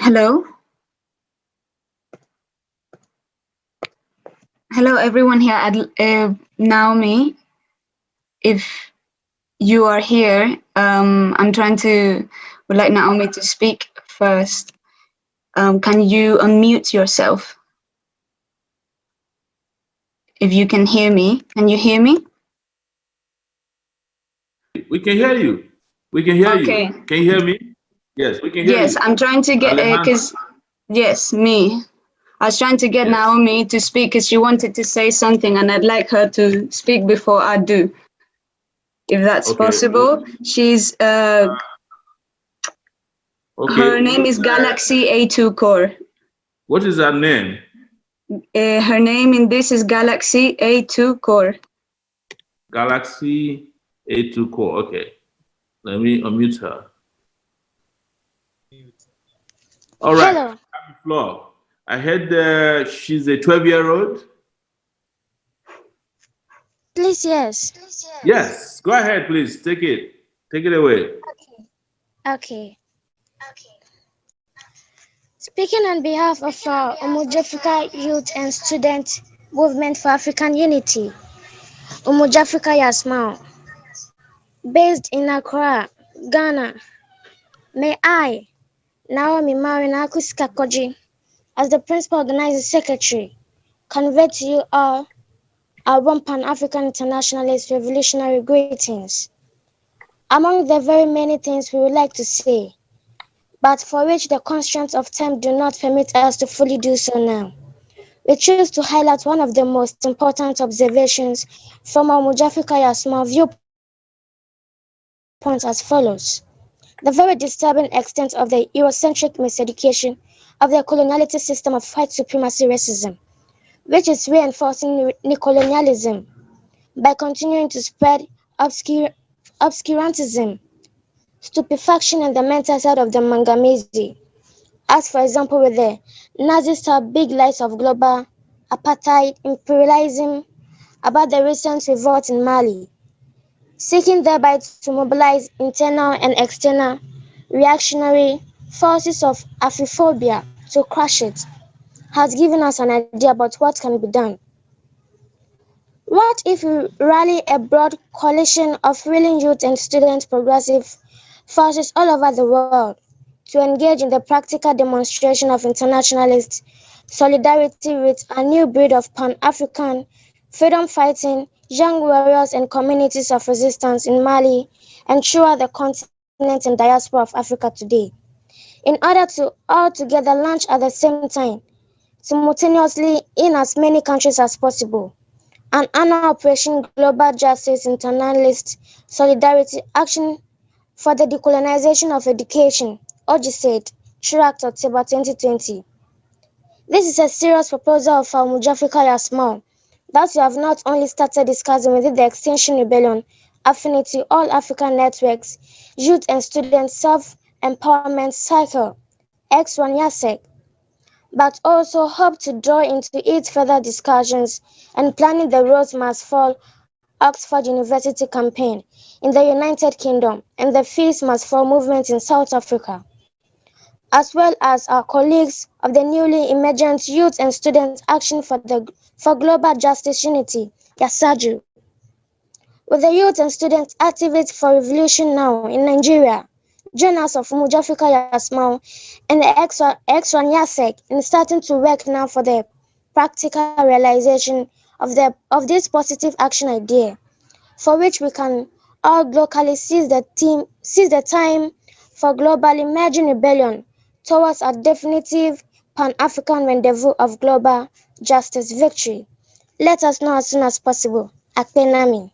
Hello. Hello, everyone here at Naomi. If you are here, I'm trying to, would like Naomi to speak first. Can you unmute yourself? If you can hear me, can you hear me? We can hear you. We can hear you. Can you hear me? Yes, we can hear you. Yes, I'm trying to get, because, yes, me. I was trying to get Naomi to speak because she wanted to say something and I'd like her to speak before I do. If that's possible. She's, her name is Galaxy A2 Core. What is her name? Her name in this is Galaxy A2 Core. Galaxy A2 Core, okay. Let me unmute her. All right. Hello. Floor. I heard she's a 12-year-old. Please, yes. Yes, go ahead, please. Take it. Take it away. Okay. Speaking on behalf of our Umujafrika Youth and Student Movement for African Unity, Umujafrika Yasmao, based in Accra, Ghana, may I, Naomi Marinakus Kakoji, as the Principal Organizing Secretary, convey to you all our one Pan-African Internationalist Revolutionary greetings. Among the very many things we would like to say, but for which the constraints of time do not permit us to fully do so now, we choose to highlight one of the most important observations from our Mujafrika Yasma viewpoint as follows. The very disturbing extent of the Eurocentric miseducation of the coloniality system of white supremacy racism, which is reinforcing neocolonialism by continuing to spread obscurantism, stupefaction, and the mental side of the Mangamizi, as for example with the Nazi-style big lies of global apartheid, imperialism, about the recent revolt in Mali, seeking thereby to mobilize internal and external reactionary forces of Afrophobia to crush it, has given us an idea about what can be done. What if we rally a broad coalition of willing youth and student progressive forces all over the world to engage in the practical demonstration of internationalist solidarity with a new breed of Pan-African freedom-fighting young warriors and communities of resistance in Mali and throughout the continent and diaspora of Africa today, in order to all together launch at the same time, simultaneously in as many countries as possible, an annual Operation Global Justice Internationalist Solidarity Action for the Decolonization of Education, OGSAID, through Act October 2020. This is a serious proposal of our Mujafrika Yasmal that we have not only started discussing within the Extinction Rebellion, Affinity, All African Networks, Youth and Student Self-Empowerment Cycle, X1 but also hope to draw into it further discussions and planning the Rose Must Fall Oxford University campaign in the United Kingdom and the Fees Must Fall movement in South Africa, as well as our colleagues of the newly emergent Youth and Students Action for Global Justice Unity, YASAJU, with the youth and students activists for Revolution Now in Nigeria, journals of Mujafika Yasmau, and the X1 Yasek in starting to work now for the practical realization of this positive action idea, for which we can all locally seize the time for global emerging rebellion towards a definitive Pan-African rendezvous of global justice victory. Let us know as soon as possible. Akpenami.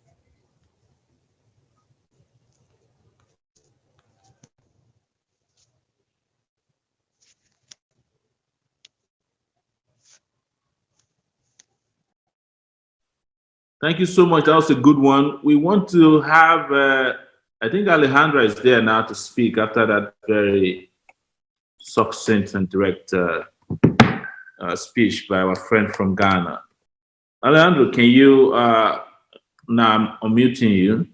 Thank you so much. That was a good one. We want to have, I think Alejandra is there now to speak after that very succinct and direct speech by our friend from Ghana. Alejandro, can you, now I'm unmuting you.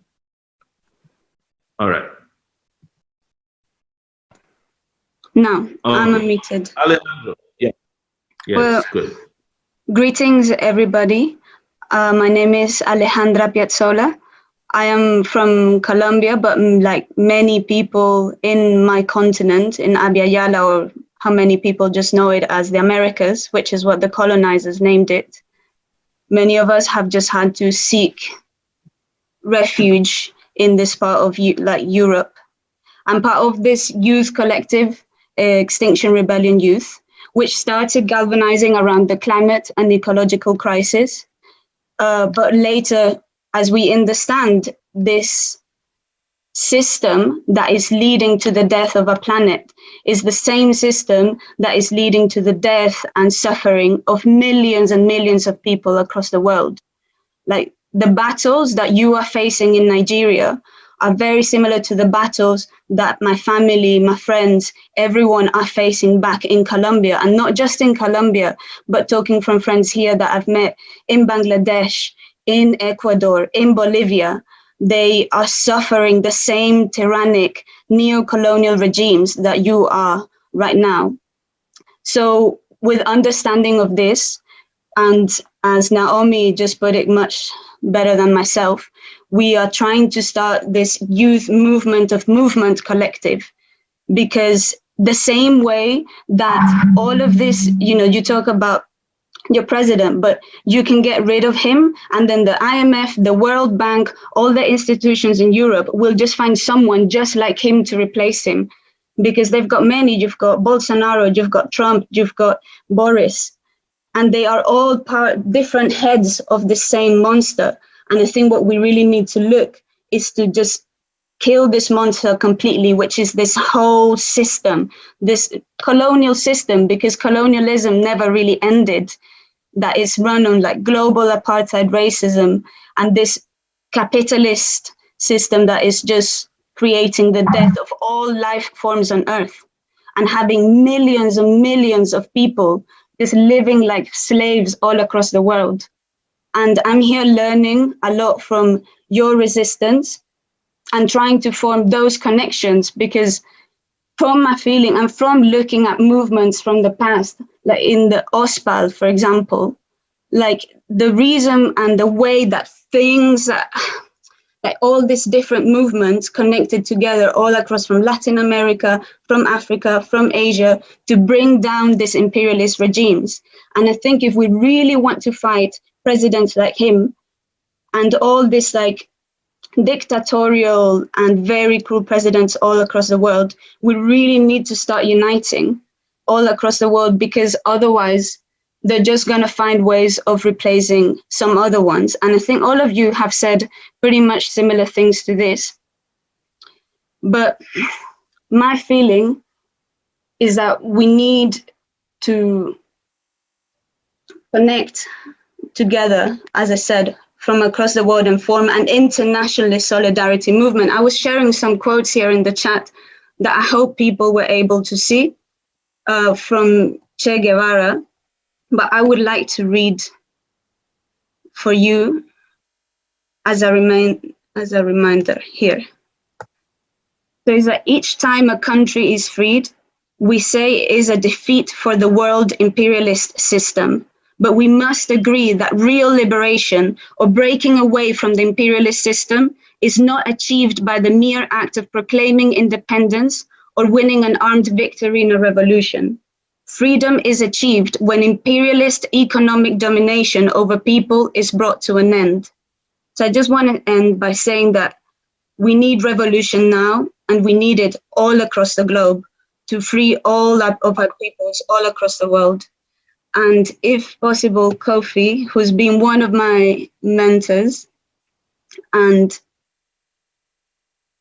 All right. No, Okay. I'm unmuted. Alejandro, yeah. Yes, Well, good. Greetings, everybody. My name is Alejandra Piazzola. I am from Colombia, but like many people in my continent, in Abya Yala, or how many people just know it as the Americas, which is what the colonizers named it. Many of us have just had to seek refuge in this part of like Europe. I'm part of this youth collective, Extinction Rebellion Youth, which started galvanizing around the climate and ecological crisis. But later, as we understand this system that is leading to the death of a planet is the same system that is leading to the death and suffering of millions and millions of people across the world. Like the battles that you are facing in Nigeria are very similar to the battles that my family, my friends, everyone are facing back in Colombia, and not just in Colombia, but talking from friends here that I've met in Bangladesh, in Ecuador, in Bolivia. They are suffering the same tyrannic neo-colonial regimes that you are right now. So with understanding of this, and as Naomi just put it much better than myself, we are trying to start this youth movement of movement collective, because the same way that all of this, you talk about your president, but you can get rid of him, and then the IMF, the World Bank, all the institutions in Europe will just find someone just like him to replace him, because they've got many. You've got Bolsonaro, you've got Trump, you've got Boris, and they are all different heads of the same monster. And I think what we really need to look is to just kill this monster completely, which is this whole system, this colonial system, because colonialism never really ended. That is run on like global apartheid racism and this capitalist system that is just creating the death of all life forms on earth and having millions and millions of people just living like slaves all across the world. And I'm here learning a lot from your resistance and trying to form those connections, because from my feeling and from looking at movements from the past, like in the OSPAL, for example, like the reason and the way that things, like all these different movements connected together all across from Latin America, from Africa, from Asia, to bring down these imperialist regimes. And I think if we really want to fight presidents like him and all this like dictatorial and very cruel presidents all across the world, we really need to start uniting all across the world, because otherwise they're just going to find ways of replacing some other ones. And I think all of you have said pretty much similar things to this. But my feeling is that we need to connect together, as I said, from across the world and form an internationalist solidarity movement. I was sharing some quotes here in the chat that I hope people were able to see. from Che Guevara, but I would like to read for you as a reminder here. So it's that each time a country is freed, we say it is a defeat for the world imperialist system. But we must agree that real liberation or breaking away from the imperialist system is not achieved by the mere act of proclaiming independence or winning an armed victory in a revolution. Freedom is achieved when imperialist economic domination over people is brought to an end. So I just want to end by saying that we need revolution now, and we need it all across the globe to free all of our peoples all across the world. And if possible, Kofi, who's been one of my mentors and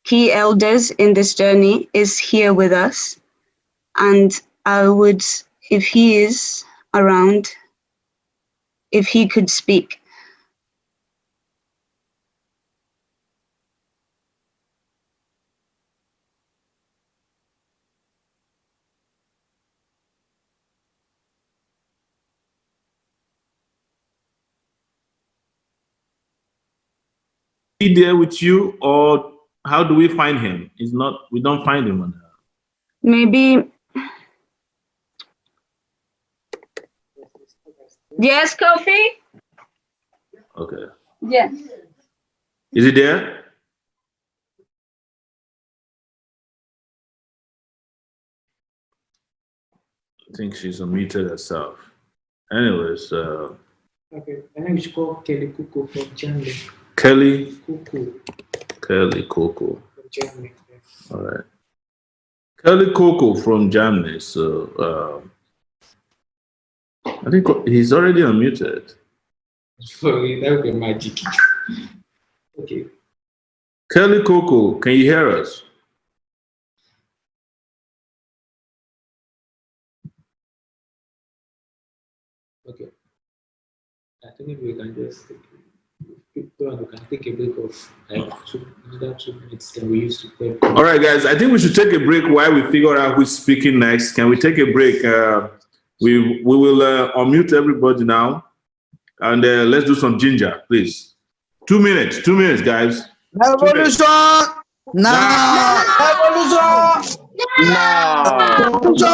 key elders in this journey, is here with us. And I would, if he is around, if he could speak. He there with you, or how do we find him? He's not. We don't find him on her. Maybe. Yes, Kofi? Okay. Yes. Is he there? I think she's unmuted herself. Anyways, Okay, my name is called Kelly Kuku from Germany. Kelly. Kuku Kelly Coco. from Germany. All right. Kelly Coco from Germany. So I think he's already unmuted. Sorry, that would be magic. Okay. Kelly Coco, can you hear us? Okay. I think maybe we can just we can take a break of like another 2 minutes that we used to play. All right, guys. I think we should take a break while we figure out who's speaking next. Can we take a break? We will unmute everybody now, and let's do some ginger, please. 2 minutes. 2 minutes, guys. Revolution now! Revolution now! Revolution!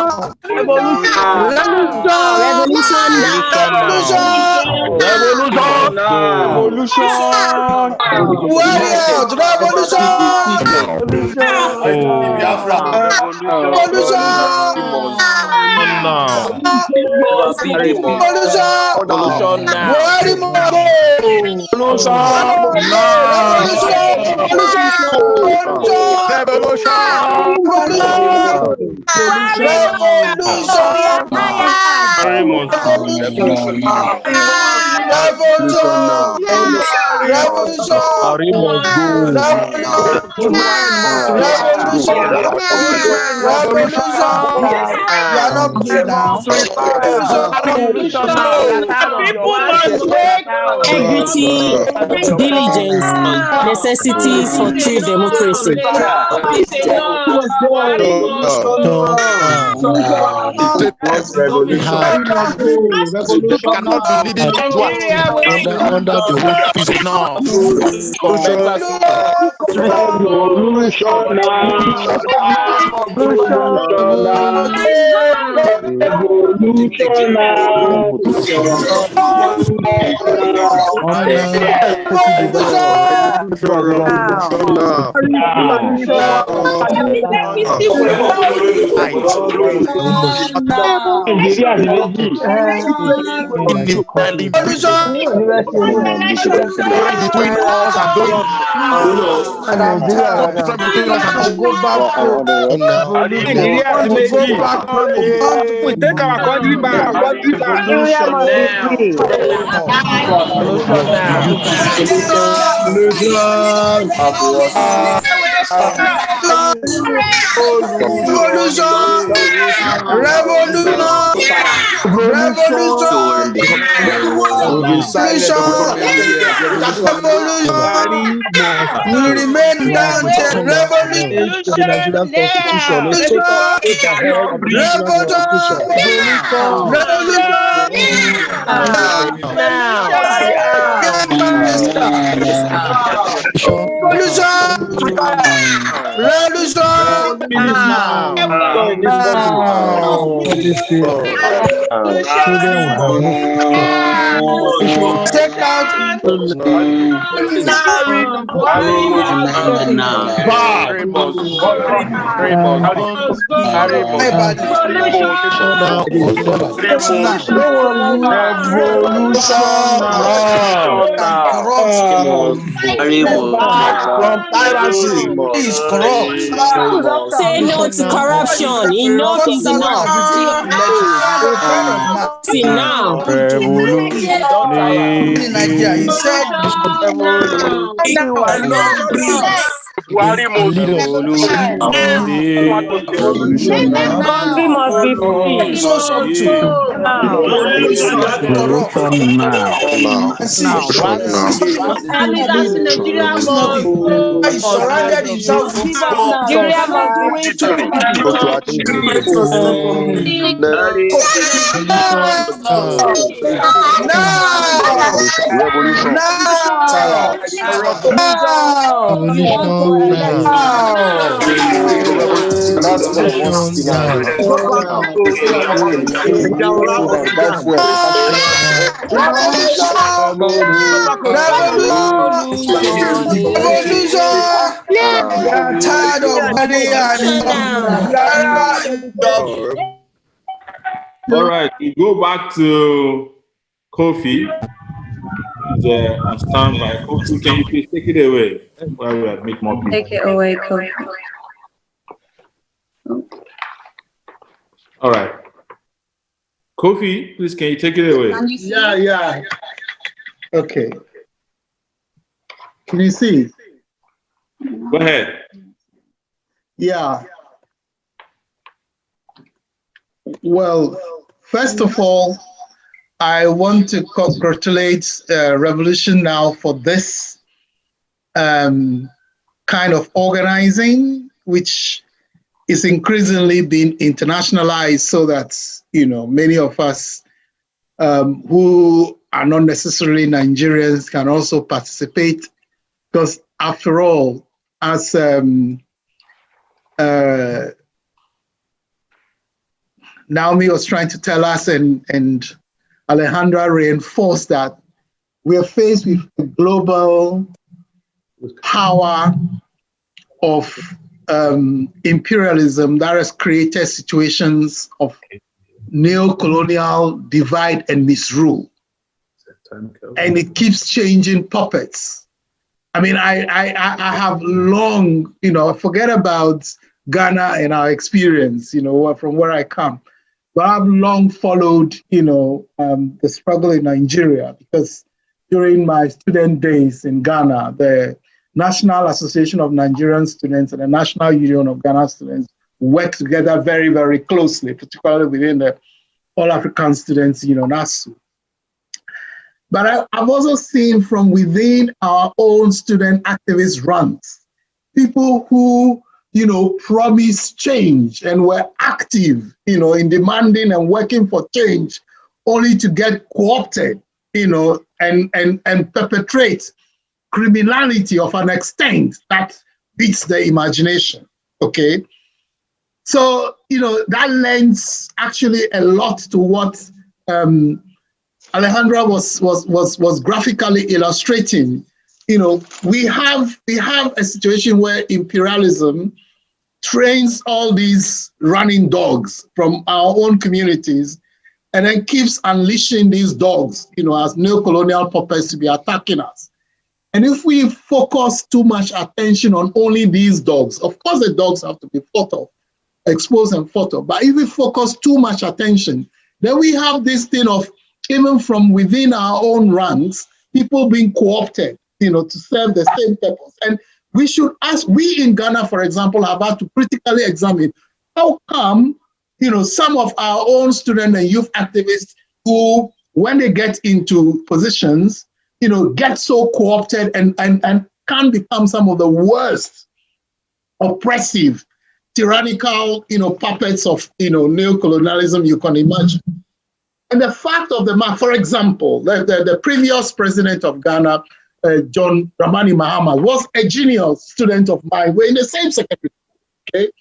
Warriors! Integrity, diligence, necessity for true democracy. Under the word peace now. Between us and those we take our country back. Nigeria must be free. Revolution now. be silent for so many years. Revolution will remain until revolution. Nigerian constitution. Let's take ahead of the Nigerian constitution. Take out From piracy. is corrupt. Say no to corruption. Enough is enough. See now. In Nigeria, he said, Country must be free. so subtle. Corrupt. He surrounded himself with Nigeria must be free. Tired of money All right, we go back to Kofi. He's on standby. Kofi, can you please take it away while we admit more people? Take it away, Kofi. All right. Kofi, please, can you take it away? Yeah. Okay. Can you see? Go ahead. Yeah. Well, first of all, I want to congratulate Revolutionnow for this kind of organizing, which is increasingly being internationalized so that, many of us who are not necessarily Nigerians can also participate. Because after all, as Naomi was trying to tell us and Alejandra reinforced that we are faced with a global power of imperialism that has created situations of neo-colonial divide and misrule. And it keeps changing puppets. I mean, I have long, forget about Ghana and our experience, from where I come. But I've long followed, the struggle in Nigeria, because during my student days in Ghana, the National Association of Nigerian Students and the National Union of Ghana Students work together very, very closely, particularly within the All African Students, NASU. But I've also seen from within our own student activist ranks, people who, promised change and were active, in demanding and working for change, only to get co-opted, and perpetrate criminality of an extent that beats the imagination, okay? So, that lends actually a lot to what Alejandra was graphically illustrating. We have a situation where imperialism trains all these running dogs from our own communities and then keeps unleashing these dogs, as neo-colonial puppets to be attacking us. And if we focus too much attention on only these dogs, of course the dogs have to be fought off, exposed and fought off, but if we focus too much attention, then we have this thing of, even from within our own ranks, people being co-opted, to serve the same purpose. And we should ask, we in Ghana, for example, have had to critically examine how come, some of our own student and youth activists who when they get into positions, get so co-opted and can become some of the worst oppressive, tyrannical, puppets of, neocolonialism you can imagine. And the fact of the matter, for example, the previous president of Ghana, John Dramani Mahama, was a genius student of mine. We're in the same secretary. Okay,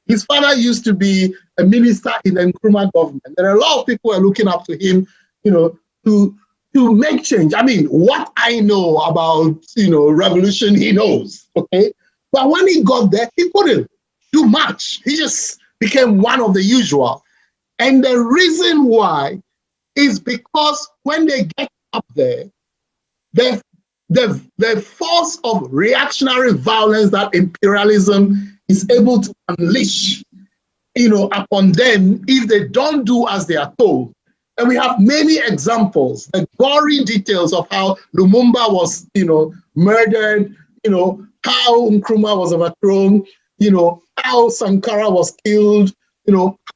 his father used to be a minister in the Nkrumah government. There are a lot of people who are looking up to him, to make change. I mean, what I know about, revolution, he knows, okay? But when he got there, he couldn't do much. He just became one of the usual. And the reason why is because when they get up there, the force of reactionary violence that imperialism is able to unleash, upon them if they don't do as they are told. And we have many examples, the gory details of how Lumumba was, murdered, how Nkrumah was overthrown, how Sankara was killed,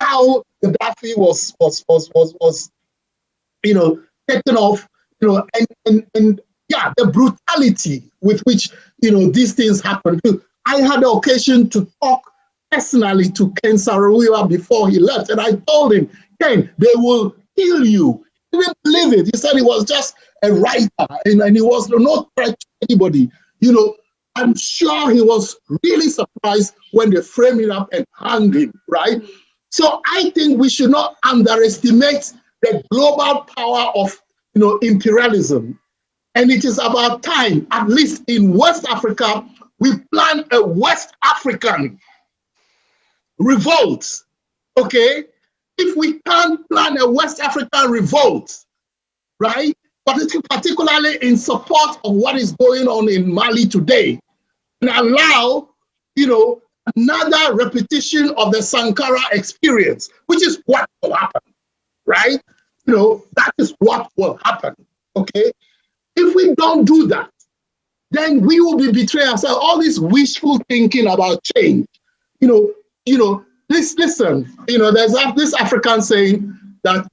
how Gaddafi was taken off, and yeah, the brutality with which, these things happen. I had the occasion to talk personally to Ken Saro-Wiwa before he left, and I told him, Ken, they will kill you. He didn't believe it. He said he was just a writer and he was no threat to anybody. I'm sure he was really surprised when they framed him up and hung him, right? So I think we should not underestimate the global power of, imperialism. And it is about time, at least in West Africa, we plan a West African revolt, okay? If we can't plan a West African revolt, right, particularly in support of what is going on in Mali today, and allow, another repetition of the Sankara experience, which is what will happen, right? That is what will happen, okay? If we don't do that, then we will be betraying ourselves. All this wishful thinking about change, listen, there's this African saying that,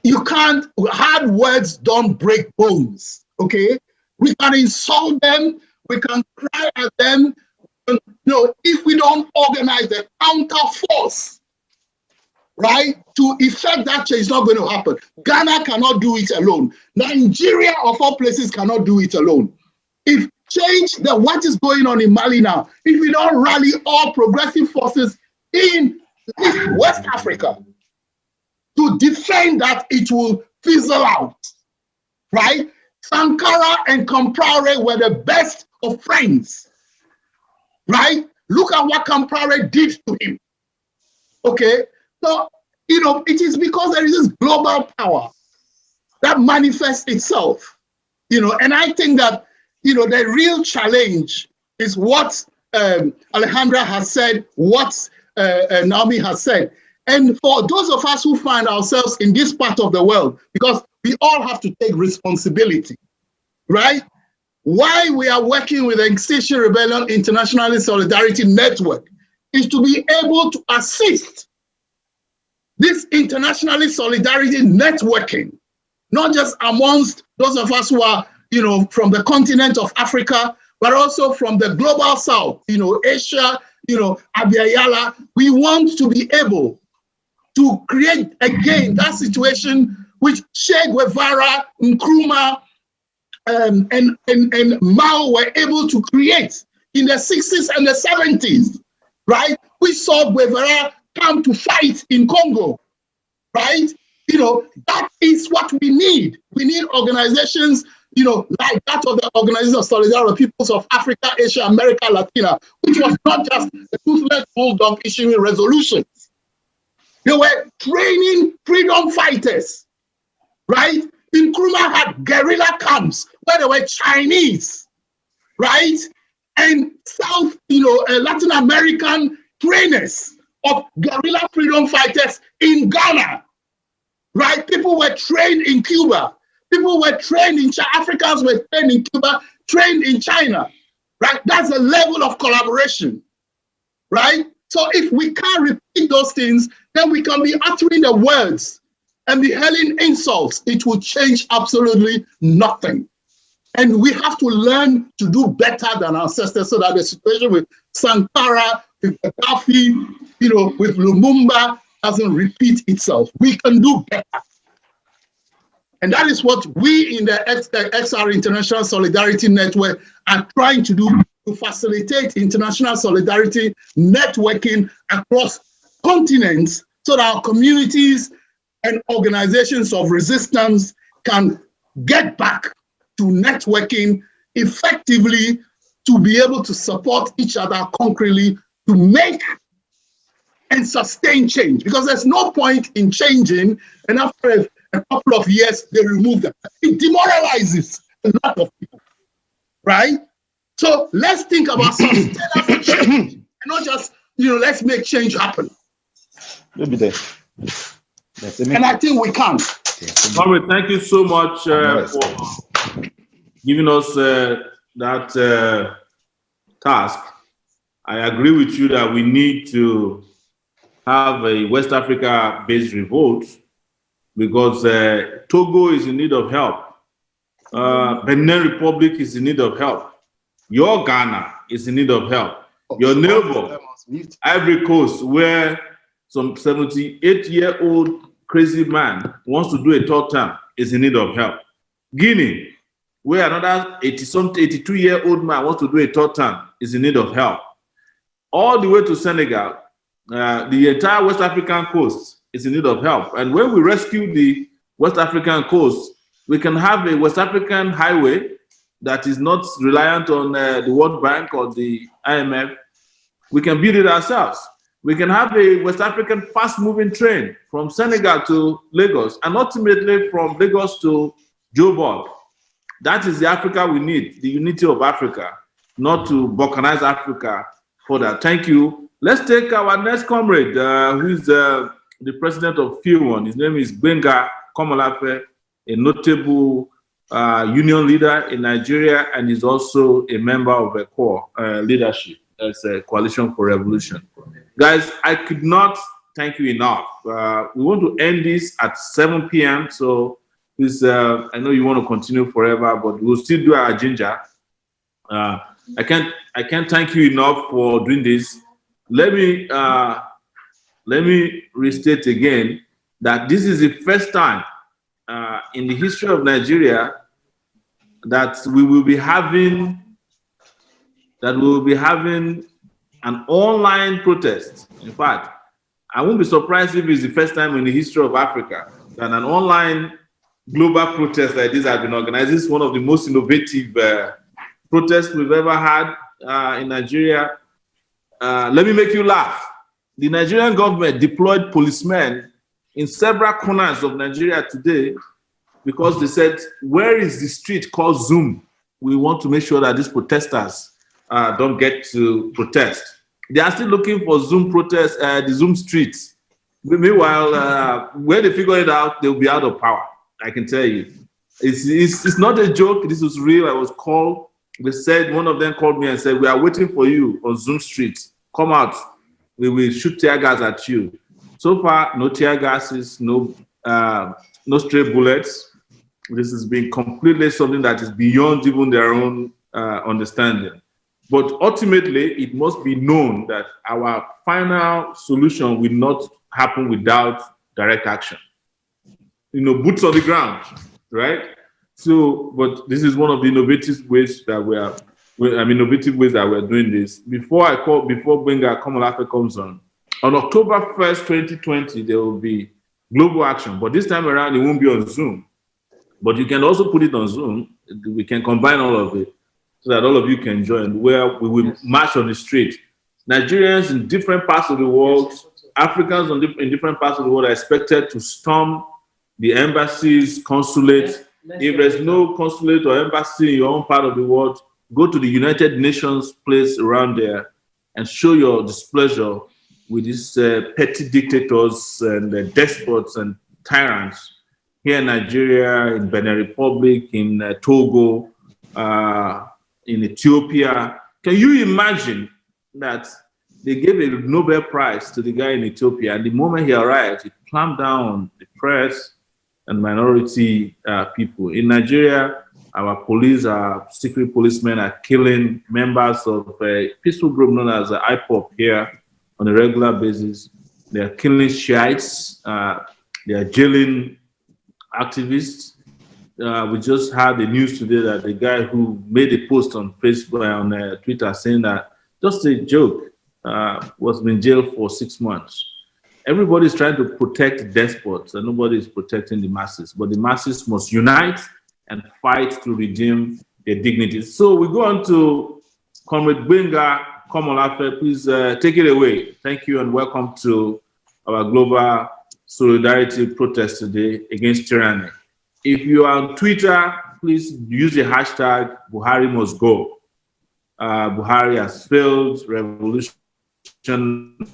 you can't, hard words don't break bones, okay? We can insult them, we can cry at them, if we don't organize the counter force, right, to effect that change, it's not going to happen. Ghana cannot do it alone. Nigeria, of all places, cannot do it alone. If what is going on in Mali now, if we don't rally all progressive forces in West Africa to defend that, it will fizzle out, right? Sankara and Compaore were the best of friends, right? Look at what Compaore did to him, okay? So, it is because there is this global power that manifests itself, and I think that, the real challenge is what Alejandra has said, what Naomi has said. And for those of us who find ourselves in this part of the world, because we all have to take responsibility, right? Why we are working with the Extinction Rebellion International Solidarity Network is to be able to assist this internationally solidarity networking, not just amongst those of us who are, from the continent of Africa, but also from the global south, Asia, Abiyala. We want to be able to create again that situation which Che Guevara, Nkrumah, and Mao were able to create in the 60s and the 70s, right? We saw Guevara come to fight in Congo, right? That is what we need. We need organizations, like that of the Organization of Solidarity of Peoples of Africa, Asia, America, Latina, which was not just a toothless bulldog issuing resolutions. They were training freedom fighters, right? Nkrumah had guerrilla camps where there were Chinese, right? And South, Latin American trainers of guerrilla freedom fighters in Ghana, right? People were trained in Cuba. People were trained in China. Africans were trained in Cuba, trained in China, right? That's a level of collaboration, right? So if we can't repeat those things, then we can be uttering the words and be hurling insults. It will change absolutely nothing. And we have to learn to do better than our ancestors so that the situation with Sankara, with Gaddafi, with Lumumba doesn't repeat itself. We can do better. And that is what we in the XR International Solidarity Network are trying to do, to facilitate international solidarity networking across continents so that our communities and organizations of resistance can get back to networking effectively, to be able to support each other concretely, to make and sustain change. Because there's no point in changing, and after a couple of years, they remove them. It demoralizes a lot of people, right? So let's think about sustainable change, and not just, let's make change happen. Maybe there. And I think we can. Comrade, thank you so much for giving us that task. I agree with you that we need to have a West Africa-based revolt because Togo is in need of help. Benin Republic is in need of help. Your Ghana is in need of help. Your neighbor, Ivory Coast, where some 78-year-old crazy man wants to do a third term, is in need of help. Guinea, where another 82-year-old man wants to do a third term, is in need of help. All the way to Senegal, the entire West African coast is in need of help. And when we rescue the West African coast, we can have a West African highway that is not reliant on the World Bank or the IMF. We can build it ourselves. We can have a West African fast-moving train from Senegal to Lagos and ultimately from Lagos to Joburg. That is the Africa we need, the unity of Africa, not to balkanize Africa further. Thank you. Let's take our next comrade, who is the president of FION. His name is Gbenga Komolafe, a notable union leader in Nigeria, and is also a member of a core leadership as a Coalition for Revolution. Guys, I could not thank you enough. We want to end this at 7 p.m. So please, I know you want to continue forever, but we'll still do our ginger. I can't thank you enough for doing this. Let me restate again that this is the first time in the history of Nigeria that we will be having an online protest. In fact, I won't be surprised if it's the first time in the history of Africa that an online global protest like this has been organized. This is one of the most innovative protests we've ever had in Nigeria. Let me make you laugh. The Nigerian government deployed policemen in several corners of Nigeria today because they said, where is the street called Zoom? We want to make sure that these protesters don't get to protest. They are still looking for Zoom protests, the Zoom streets. Meanwhile, when they figure it out, they'll be out of power. I can tell you. It's not a joke. This was real. I was called. They said, one of them called me and said, we are waiting for you on Zoom Street. Come out. We will shoot tear gas at you. So far, no tear gases, no stray bullets. This has been completely something that is beyond even their own understanding. But ultimately, it must be known that our final solution will not happen without direct action. Boots on the ground, right? So, but this is one of the innovative ways that we're doing this. Before Gbenga Komolafe comes on October 1st, 2020, there will be global action, but this time around it won't be on Zoom. But you can also put it on Zoom. We can combine all of it so that all of you can join, where we will march on the street. Nigerians in different parts of the world, Africans in different parts of the world are expected to storm the embassies, consulates. If there's no consulate or embassy in your own part of the world, go to the United Nations place around there and show your displeasure with these petty dictators and despots and tyrants here in Nigeria, in Benin Republic, in Togo, in Ethiopia. Can you imagine that they gave a Nobel Prize to the guy in Ethiopia, and the moment he arrived, he clamped down on the press and minority people. In Nigeria, our police, our secret policemen are killing members of a peaceful group known as IPOP here on a regular basis. They are killing Shiites. They are jailing activists. We just had the news today that the guy who made a post on Facebook, on Twitter, saying that just a joke, was in jail for 6 months. Everybody's trying to protect despots, and nobody is protecting the masses. But the masses must unite and fight to redeem their dignity. So we go on to Comrade Benga Komolafe. Please take it away. Thank you and welcome to our global solidarity protest today against tyranny. If you are on Twitter, please use the hashtag Buhari must go. Buhari has failed. Revolution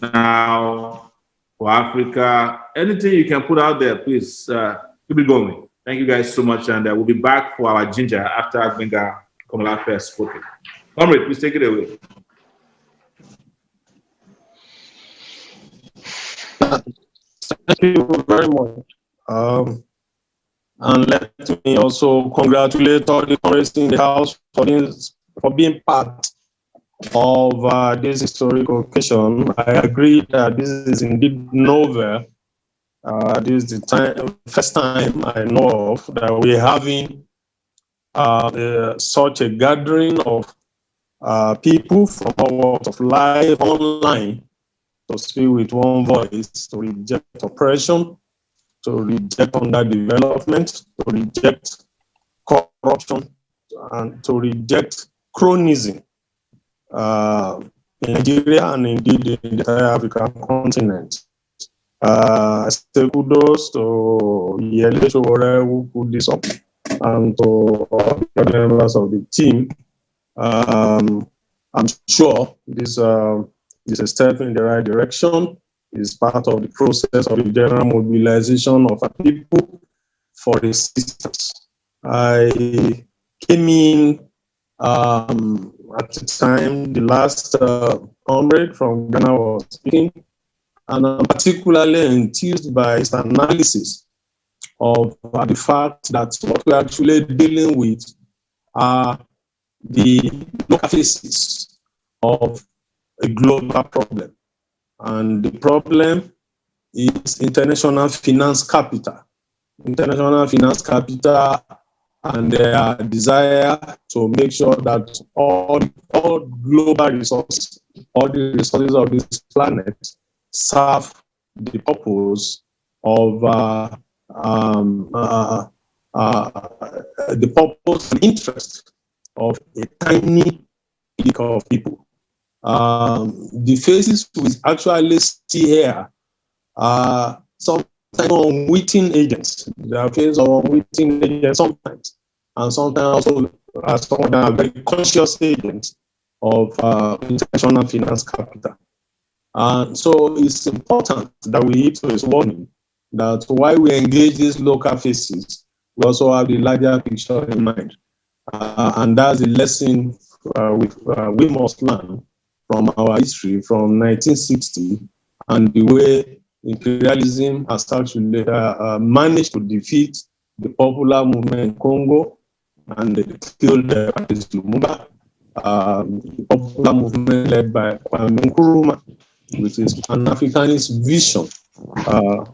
now for Africa. Anything you can put out there, please keep it going. Thank you guys so much, and we'll be back for our ginger after Benga Komolafe has spoken. Comrade, please take it away. Thank you very much. And let me also congratulate all the comrades in the house for being part of this historic occasion. I agree that this is indeed novel. This is the first time I know of that we're having such a gathering of people from all walks of life online to speak with one voice, to reject oppression, to reject underdevelopment, to reject corruption, and to reject cronyism in Nigeria and indeed in the entire African continent. Say kudos to Yele Sowore who put this up, and to all the members of the team. I'm sure this is a step in the right direction. It's part of the process of the general mobilization of our people for resistance. I came in at the time the last comrade from Ghana was speaking, and I'm particularly enthused by his analysis of the fact that what we're actually dealing with are the local faces of a global problem. And the problem is international finance capital. International finance capital and their desire to make sure that all global resources, all the resources of this planet serve the purpose of the purpose and interest of a tiny peak of people. The faces we actually see here are sometimes unwitting agents. They are faces of unwitting agents sometimes, and sometimes also some of them are very conscious agents of international finance capital. And so it's important that we heed to his warning that while we engage these local faces, we also have the larger picture in mind. And that's the lesson we must learn from our history from 1960 and the way imperialism has actually managed to defeat the popular movement in Congo and killed Patrice Lumumba, the popular movement led by Kwame Nkrumah, which is an Africanist vision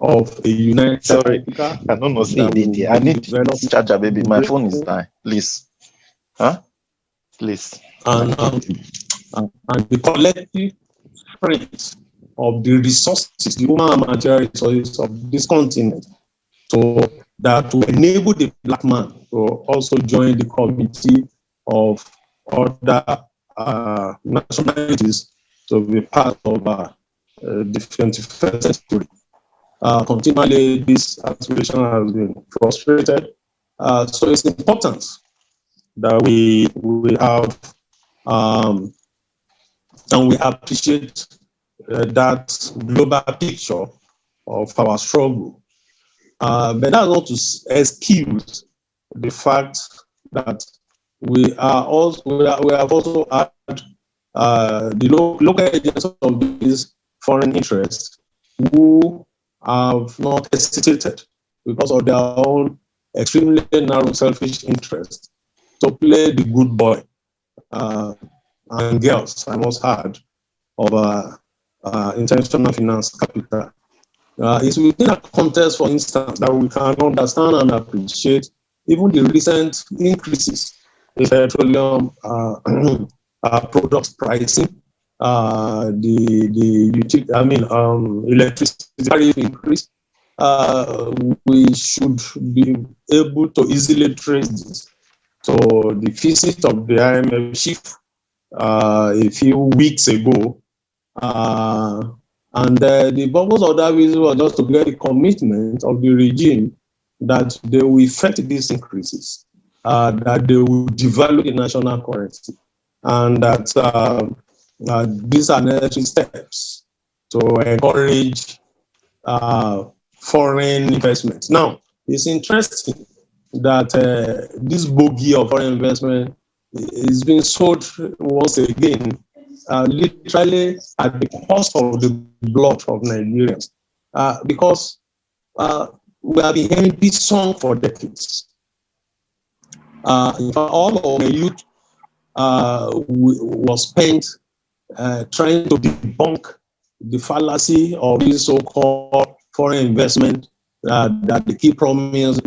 of a united Africa. I don't know, say it. I need to charge a baby. My phone is dying. Please. Huh? Please. And the collective strength of the resources, the human and material resources of this continent, so that to enable the black man to also join the committee of other nationalities to be part of the 21st century. Continually, this aspiration has been frustrated. So it's important that we have and we appreciate that global picture of our struggle. But that's not to excuse the fact that we have also had the local agents of these foreign interests who have not hesitated because of their own extremely narrow selfish interest to play the good boy and girls, I must add, of international finance capital. It's within a context, for instance, that we can understand and appreciate even the recent increases in petroleum product pricing, electricity tariff increase. We should be able to easily trace this. So the visit of the IMF chief a few weeks ago, and the purpose of that visit was just to get the commitment of the regime that they will effect these increases, that they will devalue the national currency, and that these are necessary steps to encourage foreign investment. Now, it's interesting that this bogey of foreign investment is being sold once again, literally at the cost of the blood of Nigerians, because we have been hearing this song for decades. In fact, all of the youth was spent trying to debunk the fallacy of this so-called foreign investment that the key promise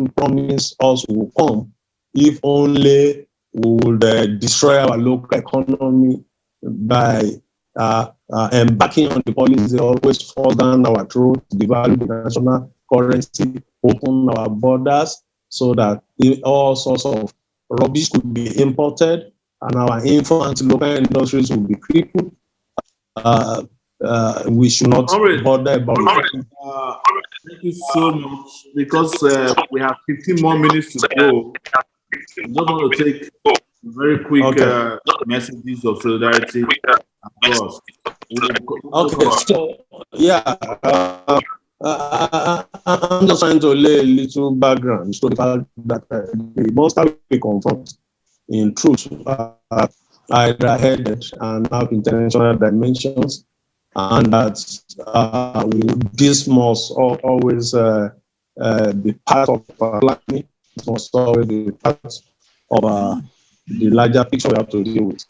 us will come if only we would destroy our local economy by embarking on the policy always force down our throat, devalue the national currency, open our borders so that all sorts of rubbish could be imported and our infant local industries will be crippled. We should not bother about it. Thank you so much, because we have 15 more minutes to go. I just want to take very quick messages of solidarity across. Okay, so yeah, I'm just trying to lay a little background to the fact that the monster we confront, in truth, are headed and have intentional dimensions, and that this must always be part of planning. It must always be part of the larger picture we have to deal with.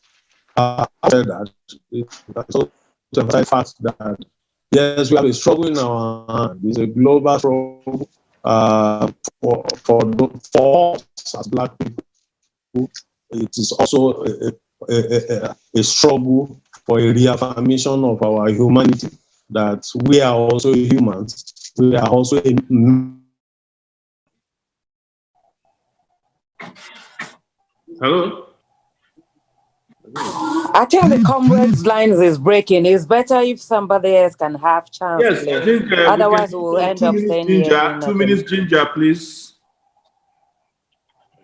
I said that to emphasize fact that yes, we have a struggle in our hand. It's a global struggle for us as Black people. It is also a struggle for a reaffirmation of our humanity, that we are also humans. We are also Hello? I think the comrades' lines is breaking. It's better if somebody else can have chance. Yes, I think otherwise we we'll can end up staying here. Ginger. 2 minutes, Ginger, please.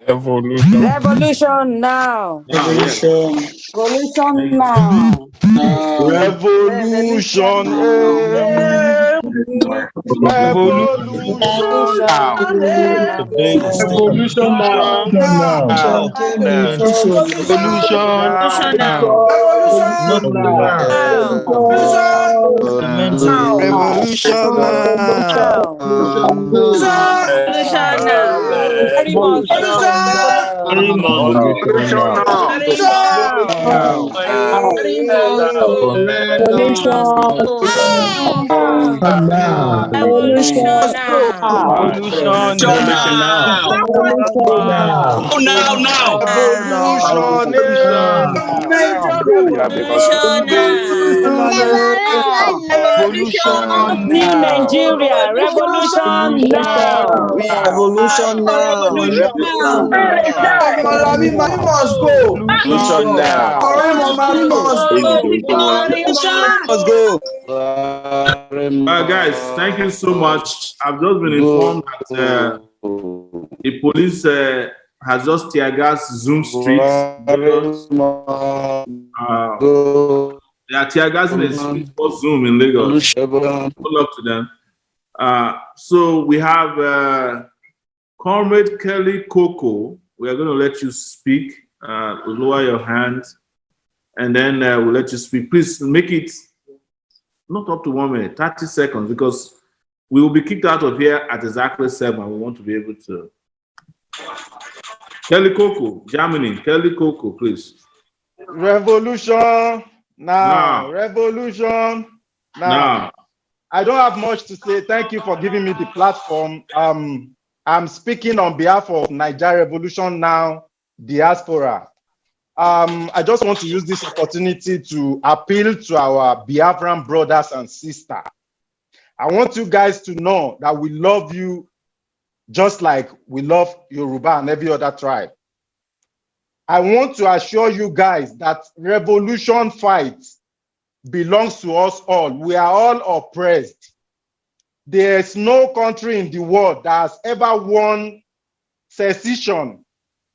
Revolution now. Revolution. Revolution now. Revolution. Revolution now. Revolution now. Revolution now. New Nigeria, revolution now. Revolution now. Malami must go. Revolution now. Let's go. Guys, thank you so much. I've just been informed that the police has just tear gas Zoom streets. They are tear gassing a street called Zoom in Lagos. Good luck to them. So we have Comrade Kelly Coco. We are going to let you speak. Lower your hand. and then we'll let you speak. Please make it not up to 1 minute, 30 seconds, because we will be kicked out of here at exactly 7. We want to be able to. Kelly Coco, Germany. Kelly Coco, please. Revolution now. Revolution now. I don't have much to say. Thank you for giving me the platform. I'm speaking on behalf of Nigeria Revolution Now diaspora. I just want to use this opportunity to appeal to our Biafran brothers and sisters. I want you guys to know that we love you just like we love Yoruba and every other tribe. I want to assure you guys that revolution fight belongs to us all. We are all oppressed. There is no country in the world that has ever won secession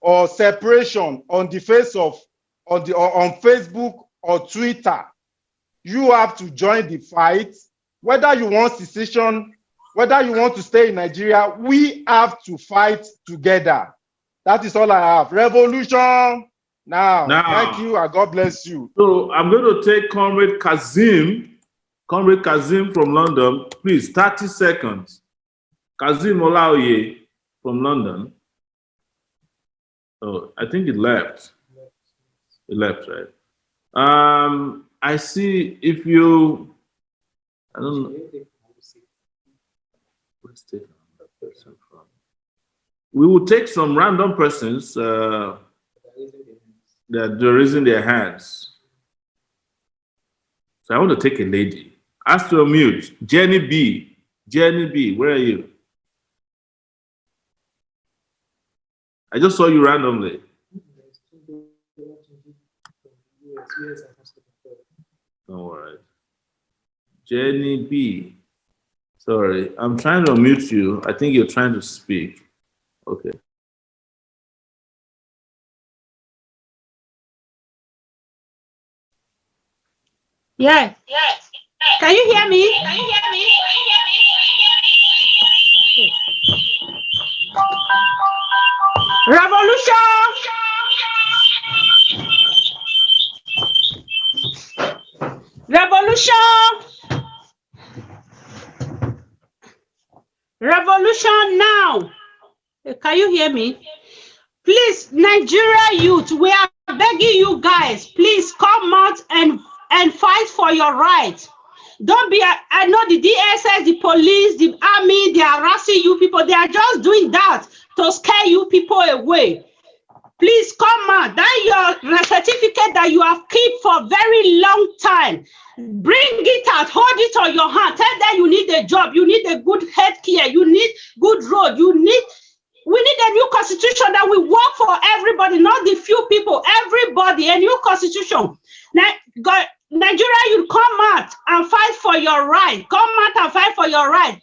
or separation on the face of on Facebook or Twitter. You have to join the fight. Whether you want secession, whether you want to stay in Nigeria, we have to fight together. That is all I have. Revolution now. Thank you and God bless you. So I'm going to take Comrade Kazim from London. Please, 30 seconds. Kazim Olaoye from London. Oh, I think it left. It left, right? I see if you, I don't know. Let's take another person from. We will take some random persons that they're raising their hands. So I want to take a lady. Ask to unmute. Jenny B. Jenny B, where are you? I just saw you randomly. Don't worry. Jenny B. Sorry, I'm trying to unmute you. I think you're trying to speak. Okay. Yes. Yes. Can you hear me? Can you hear me? Revolution! Revolution! Revolution now! Can you hear me? Please, Nigeria youth, we are begging you guys, please come out and fight for your rights. Don't be, I know the DSS, the police, the army, they are harassing you people. They are just doing that to scare you people away. Please come out. That your certificate that you have kept for a very long time. Bring it out, hold it on your hand. Tell them you need a job, you need a good health care, you need good road, we need a new constitution that will work for everybody, not the few people, everybody, a new constitution. Now, Nigeria, you come out and fight for your right. Come out and fight for your right.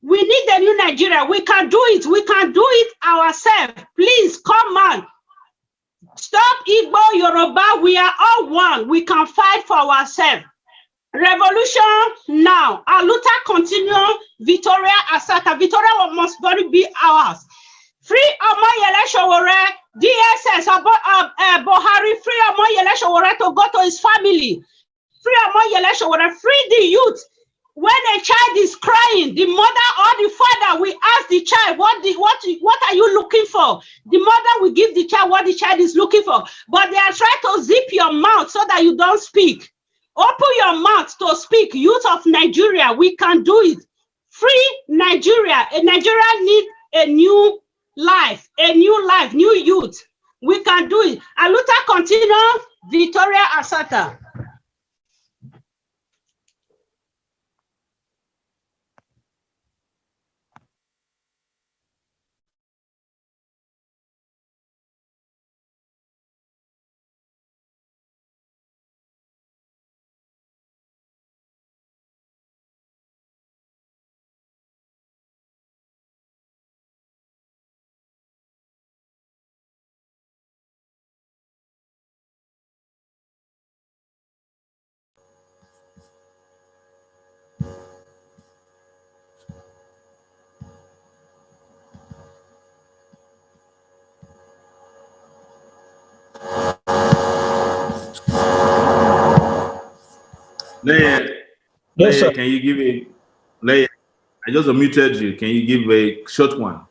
We need a new Nigeria. We can do it. We can do it ourselves. Please come out. Stop Igbo, Yoruba. We are all one. We can fight for ourselves. Revolution now. Aluta continue. Victoria Asaka. Victoria must very be ours. Free Omoyele Sowore, DSS, Buhari, free Omoyele Sowore to go to his family. Free Omoyele Sowore, free the youth. When a child is crying, the mother or the father will ask the child, what are you looking for? The mother will give the child what the child is looking for. But they are trying to zip your mouth so that you don't speak. Open your mouth to speak. Youth of Nigeria, we can do it. Free Nigeria. Nigeria needs a new life, new youth. We can do it. Aluta continue, Victoria Asata. Yes, sir. Can you give I just unmuted you. Can you give a short one?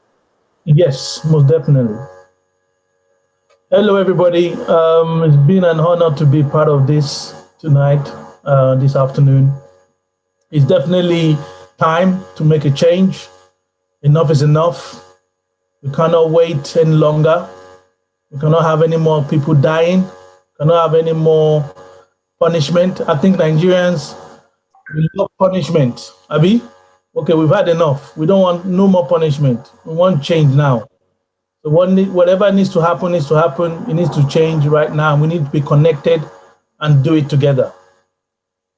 Yes, most definitely. Hello, everybody. It's been an honor to be part of this tonight, this afternoon. It's definitely time to make a change. Enough is enough. We cannot wait any longer. We cannot have any more people dying. We cannot have any more punishment. I think Nigerians, we love punishment. Abi? Okay, we've had enough. We don't want no more punishment. We want change now. So whatever needs to happen needs to happen. It needs to change right now. We need to be connected and do it together.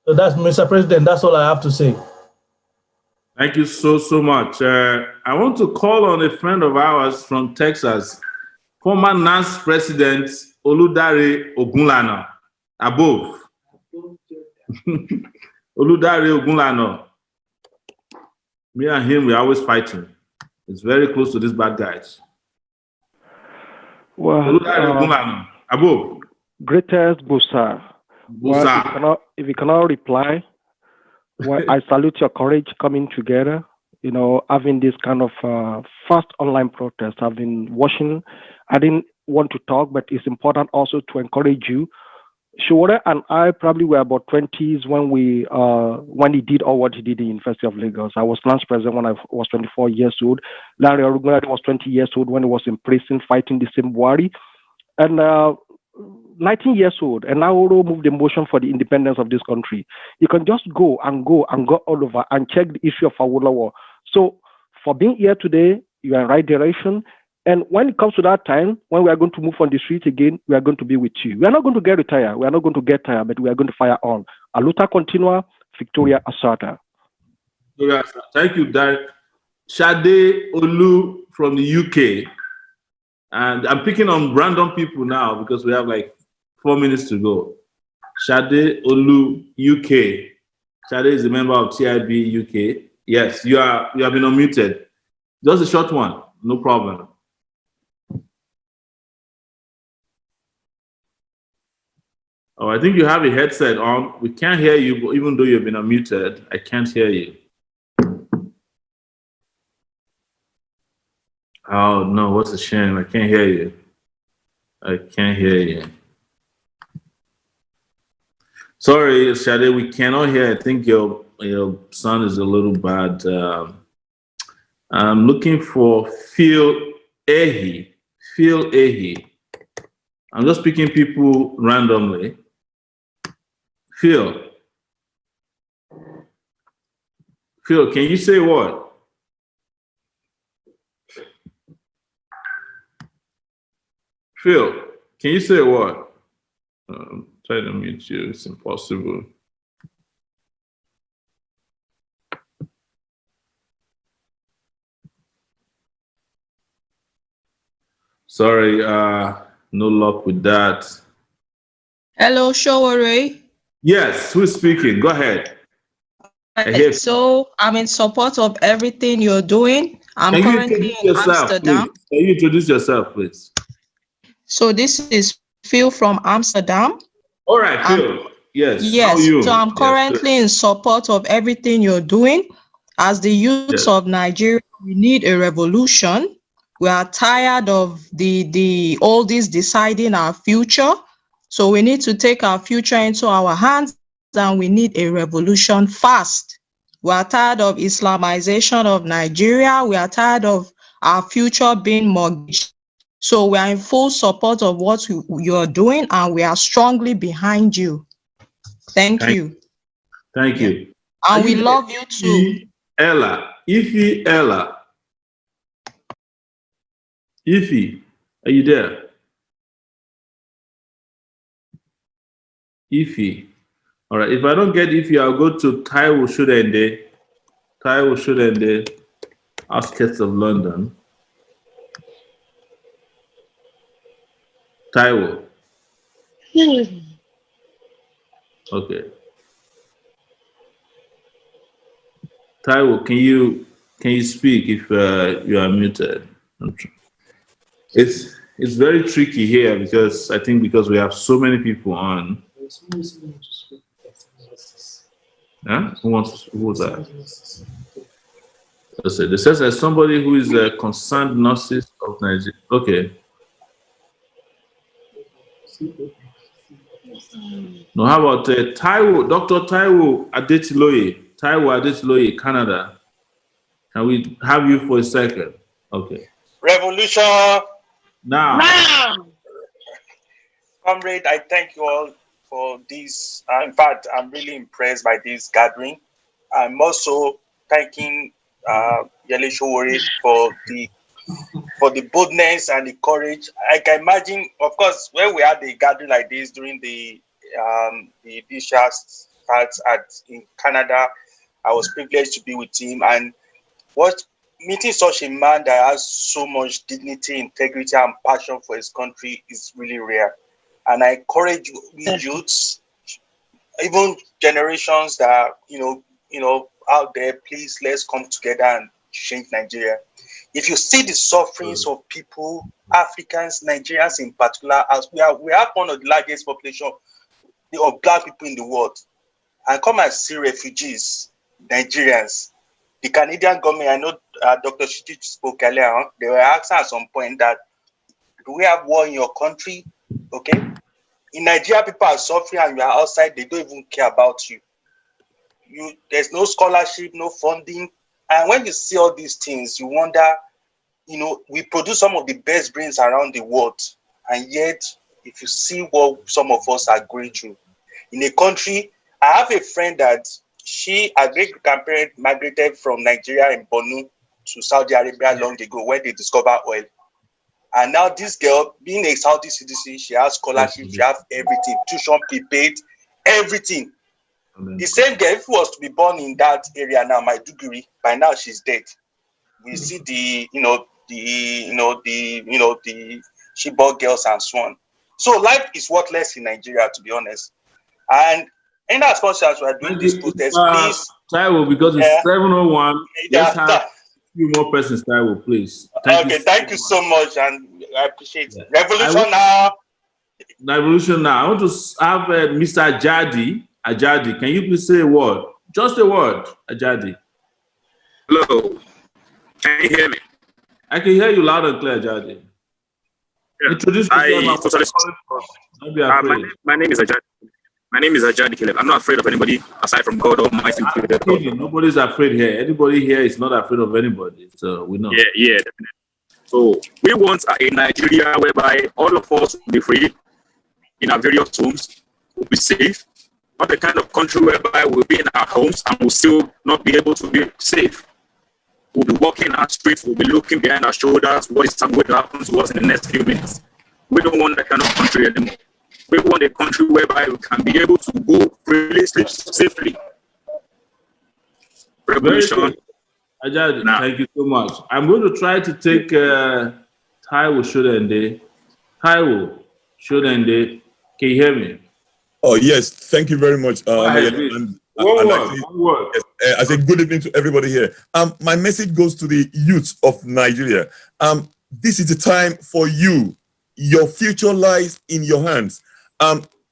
So that's, Mr. President, that's all I have to say. Thank you so much. I want to call on a friend of ours from Texas, former NAS President Oludare Ogunlana. Above. Oludare Ogunlana. Me and him, we're always fighting. It's very close to these bad guys. Well, Oludare Ogunlana. Above. Greatest Busa. Well, if you cannot reply, well, I salute your courage coming together. You know, having this kind of first online protest. I've been watching. I didn't want to talk, but it's important also to encourage you. Sowore and I probably were about 20s when he did all what he did in the University of Lagos. I was class president when I was 24 years old. Larry Orugunlade was 20 years old when he was in prison fighting the same Buhari. And 19 years old, and now Oro moved the motion for the independence of this country. You can just go all over and check the issue of Awolowo. So for being here today, you are in the right direction. And when it comes to that time, when we are going to move on the street again, we are going to be with you. We are not going to get retired. We are not going to get tired, but we are going to fire on. Aluta continua, Victoria Asata. Thank you, Derek. Shade Olu from the UK. And I'm picking on random people now because we have like 4 minutes to go. Shade Olu, UK. Shade is a member of TIB UK. Yes, you have been unmuted. Just a short one, no problem. Oh, I think you have a headset on. We can't hear you, but even though you've been unmuted, I can't hear you. Oh, no, what's a shame. I can't hear you. I can't hear you. Sorry, Shade, we cannot hear. I think your sound is a little bad. I'm looking for Phil Ehi. Phil Ehi. I'm just picking people randomly. Phil, can you say what? Phil, can you say what? Try to mute you. It's impossible. Sorry, no luck with that. Hello, Sowore. Yes, who's speaking? Go ahead. So I'm in support of everything you're doing. I'm currently in Amsterdam. Please? Can you introduce yourself, please? So this is Phil from Amsterdam. All right, Phil. Yes. Yes. So I'm currently in support of everything you're doing. As the youths of Nigeria, we need a revolution. We are tired of the all this deciding our future. So we need to take our future into our hands, and we need a revolution fast. We are tired of Islamization of Nigeria. We are tired of our future being mortgaged. So we are in full support of what you're doing, and we are strongly behind you. Thank you. Thank you. And we love you too. Ella. Ify, are you there? Ify. All right. If I don't get Ify, I'll go to Taiwo Shudende. Outskirts of London. Taiwo. Okay. Taiwo, can you speak if you are muted? It's very tricky here because we have so many people on. Huh? Who was that? They says there's somebody who is a concerned nurses of Nigeria. Okay. No, how about Taiwo, Dr. Taiwo Adetiloye, Canada. Can we have you for a second? Okay. Revolution. Now. Comrade, I thank you all for this. In fact, I'm really impressed by this gathering. I'm also thanking Yele Sowore for the boldness and the courage. I can imagine, of course, when we had a gathering like this during the initial starts in Canada, I was privileged to be with him, and meeting such a man that has so much dignity, integrity, and passion for his country is really rare. And I encourage youths, even generations that are out there, please let's come together and change Nigeria. If you see the sufferings of people, Africans, Nigerians in particular, as we have one of the largest population of black people in the world, and come and see refugees, Nigerians. The Canadian government, I know Dr. Shiji spoke earlier, they were asking at some point that, do we have war in your country? Okay. In Nigeria, people are suffering and you are outside, they don't even care about you. There's no scholarship, no funding. And when you see all these things, you wonder, we produce some of the best brains around the world. And yet, if you see what some of us are going through, in a country, I have a friend that her great-grandparent migrated from Nigeria and Borno to Saudi Arabia long ago when they discovered oil. And now this girl, being a Saudi citizen, she has scholarship, she has everything, tuition prepaid, everything. The same girl, if she was to be born in that area now, Maiduguri, by now she's dead. We see the Chibok girls and so on. So life is worthless in Nigeria, to be honest. And in as much as we are doing this protest, please. Taiwo, because it's 7:01. Let's have a few more persons, Taiwo, please. Thank you so much, and I appreciate it. Revolution now. Revolution now. I want to have Mr. Ajadi. Can you please say a word? Just a word, Ajadi. Hello. Can you hear me? I can hear you loud and clear, Ajadi. Yeah. Introduce yourself. Don't be afraid. My name is Ajadi. My name is Ajadi Caleb. I'm not afraid of anybody aside from God Almighty. Nobody's afraid here. Anybody here is not afraid of anybody. So we know. Yeah, definitely. So we want a Nigeria whereby all of us will be free in our various homes, will be safe. Not the kind of country whereby we'll be in our homes and we'll still not be able to be safe. We'll be walking our streets, we'll be looking behind our shoulders, what is going to happen to us in the next few minutes. We don't want that kind of country anymore. We want a country whereby we can be able to go freely, sleep safely. Revolution. Ajadi, thank you so much. I'm going to try to take Taiwo Shodende. Taiwo Shodende, can you hear me? Oh, yes. Thank you very much. One word. I say good evening to everybody here. My message goes to the youth of Nigeria. This is the time for you. Your future lies in your hands.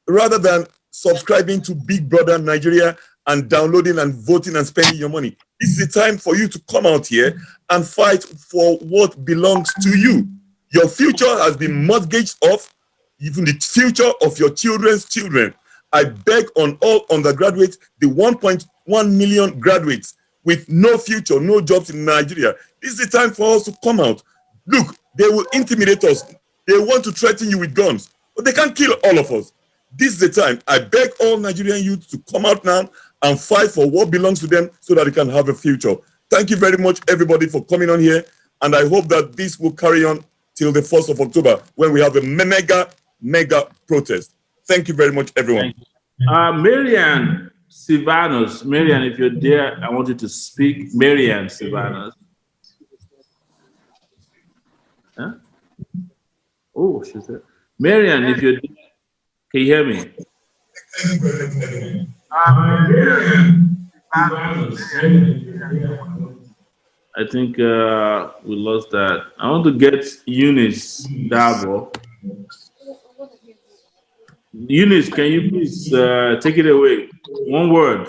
Rather than subscribing to Big Brother Nigeria and downloading and voting and spending your money, this is the time for you to come out here and fight for what belongs to you. Your future has been mortgaged off, even the future of your children's children. I beg on all undergraduates, the 1.1 million graduates with no future, no jobs in Nigeria. This is the time for us to come out. Look, they will intimidate us. They want to threaten you with guns, but they can't kill all of us. This is the time. I beg all Nigerian youth to come out now and fight for what belongs to them so that they can have a future. Thank you very much, everybody, for coming on here. And I hope that this will carry on till the 1st of October when we have a mega protest. Thank you very much, everyone. Marian Silvanos. Marian, if you're there, I want you to speak. Marian Silvanos. Huh? Oh, she's there. Marian, if you're there, can you hear me? I think we lost that. I want to get Eunice Dabo. Eunice, can you please take it away? One word.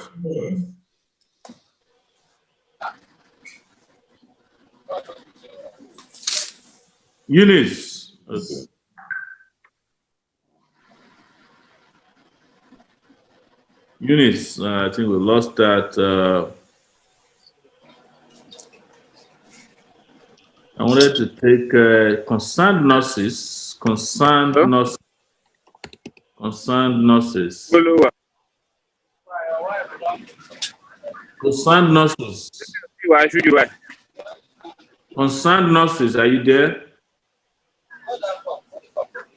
Eunice. Okay. Eunice, I think we lost that. I wanted to take concerned nurses. Concerned nurses. Concerned nurses. Concerned nurses. Concerned nurses, are you there?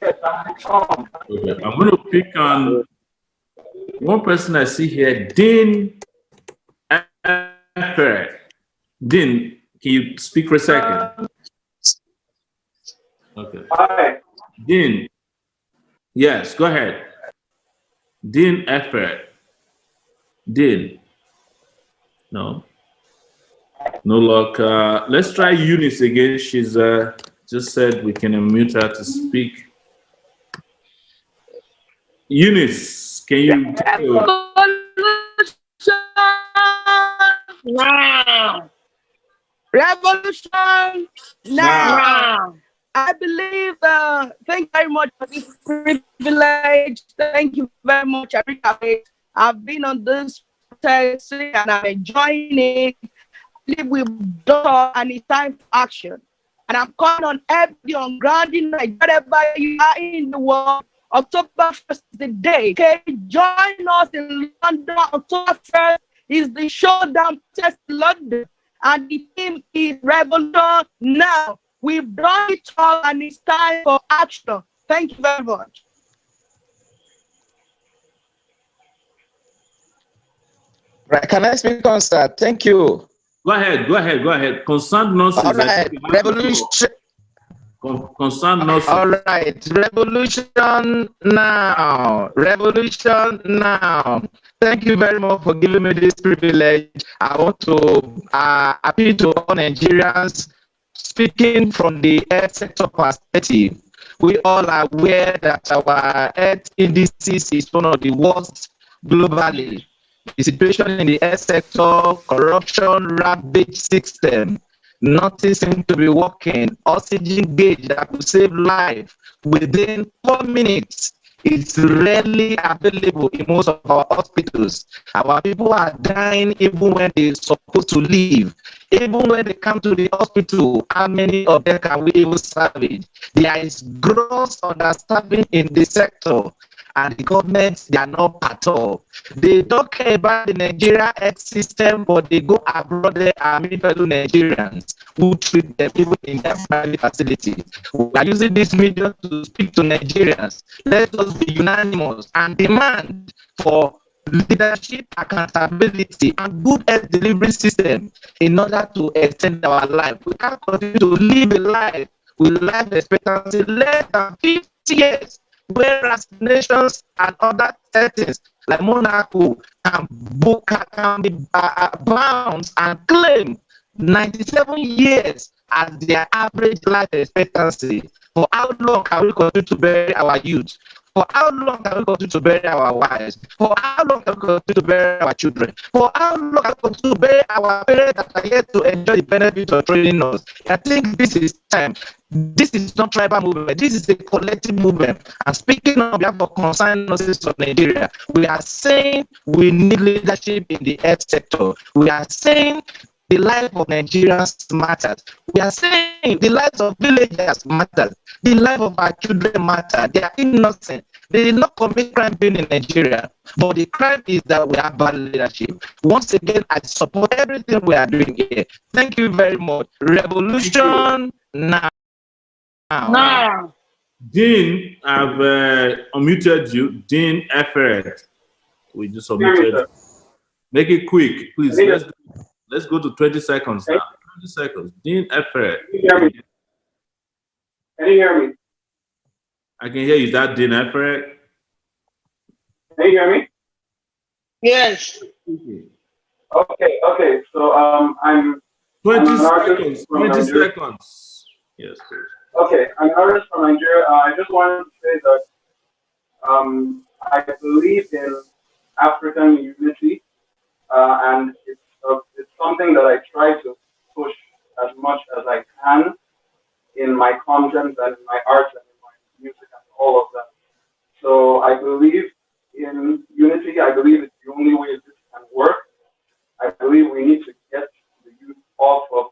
Okay. I'm going to pick on one person I see here, Dean Effer. Dean, can you speak for a second? Okay. Hi. Dean. Yes, go ahead. Dean Effer. Dean. No. No luck. Let's try Eunice again. She's just said we can unmute her to speak. Eunice, can you take it away? Now. Revolution now. I believe, thank you very much for this privilege. Thank you very much. I've been on this protest and I'm enjoying it. I believe we've done and it's time for action. And I'm calling on everybody on ground in Nigeria, wherever you are in the world. October 1st is the day. Okay, join us in London. October 1st is the showdown test in London. And the theme is Revolution now. We've done it all and it's time for action. Thank you very much. Right, can I speak on, sir? Thank you. Go ahead. Concerned nurses. All right, revolution. Concerned nurses. All right, revolution now. Revolution now. Thank you very much for giving me this privilege. I want to appeal to all Nigerians, speaking from the health sector perspective. We all are aware that our health indices is one of the worst globally. The situation in the health sector, corruption, ravage system, nothing seems to be working. Oxygen gauge that could save life within 4 minutes is rarely available in most of our hospitals. Our people are dying even when they're supposed to leave. Even when they come to the hospital, how many of them can we even salvage? There is gross understaffing in the sector. And the government, they are not at all. They don't care about the Nigeria health system, but they go abroad there and meet fellow Nigerians who treat them even in their private facilities. We are using this medium to speak to Nigerians. Let us be unanimous and demand for leadership, accountability, and good health delivery system in order to extend our life. We can't continue to live a life with life expectancy less than 50 years. Whereas nations and other settings like Monaco can be bound and claim 97 years as their average life expectancy. For how long can we continue to bury our youth? For how long can we continue to bury our wives? For how long can we continue to bury our children? For how long can we continue to bury our parents that are yet to enjoy the benefit of training us? I think this is time. This is not tribal movement. This is a collective movement. And speaking on behalf of concerned nurses of Nigeria, we are saying we need leadership in the health sector. We are saying the life of Nigerians matters. We are saying the lives of villagers matters. The life of our children matter. They are innocent. They did not commit crime being in Nigeria. But the crime is that we have bad leadership. Once again, I support everything we are doing here. Thank you very much. Revolution now. Now. Dean, I've unmuted you. Dean Effort. We just unmuted. Make it quick, please. Let's go to 20 seconds now. 20 seconds. Dean Effort. Can you hear me? Can you hear me? I can hear you. Is that Dean Effort? Can you hear me? Yes. Okay. So I'm 20 seconds. Seconds. Yes, please. Okay, I'm an artist from Nigeria. I just wanted to say that I believe in African unity, and it's something that I try to push as much as I can in my conscience and in my art and in my music and all of that. So I believe in unity. I believe it's the only way this can work. I believe we need to get the youth off of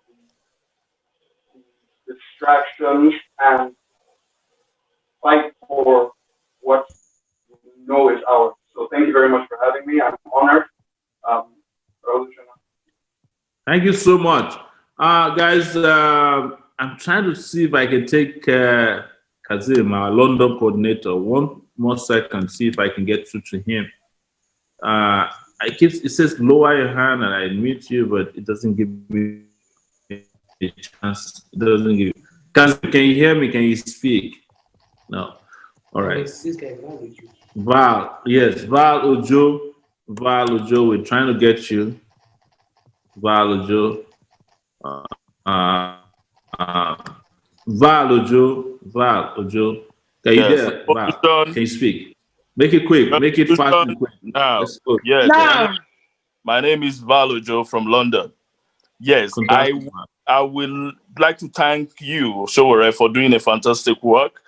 the distractions and fight for what we know is ours. So thank you very much for having me. I'm honored. Revolutionnow. Thank you so much. Guys, I'm trying to see if I can take Kazim, our London coordinator, one more second, see if I can get through to him. It says lower your hand and I mute you, but it doesn't give me a chance. It doesn't give. Kazim, can you hear me? Can you speak? No. All right. Val, yes, Val Ojo, we're trying to get you. Val Ojo. Val Ojo. Can you there? Val, can you speak? Make it quick. Make it fast and quick. Now, let's go. Yeah. My name is Val Ojo from London. Yes, I will like to thank you, Sowore, for doing a fantastic work.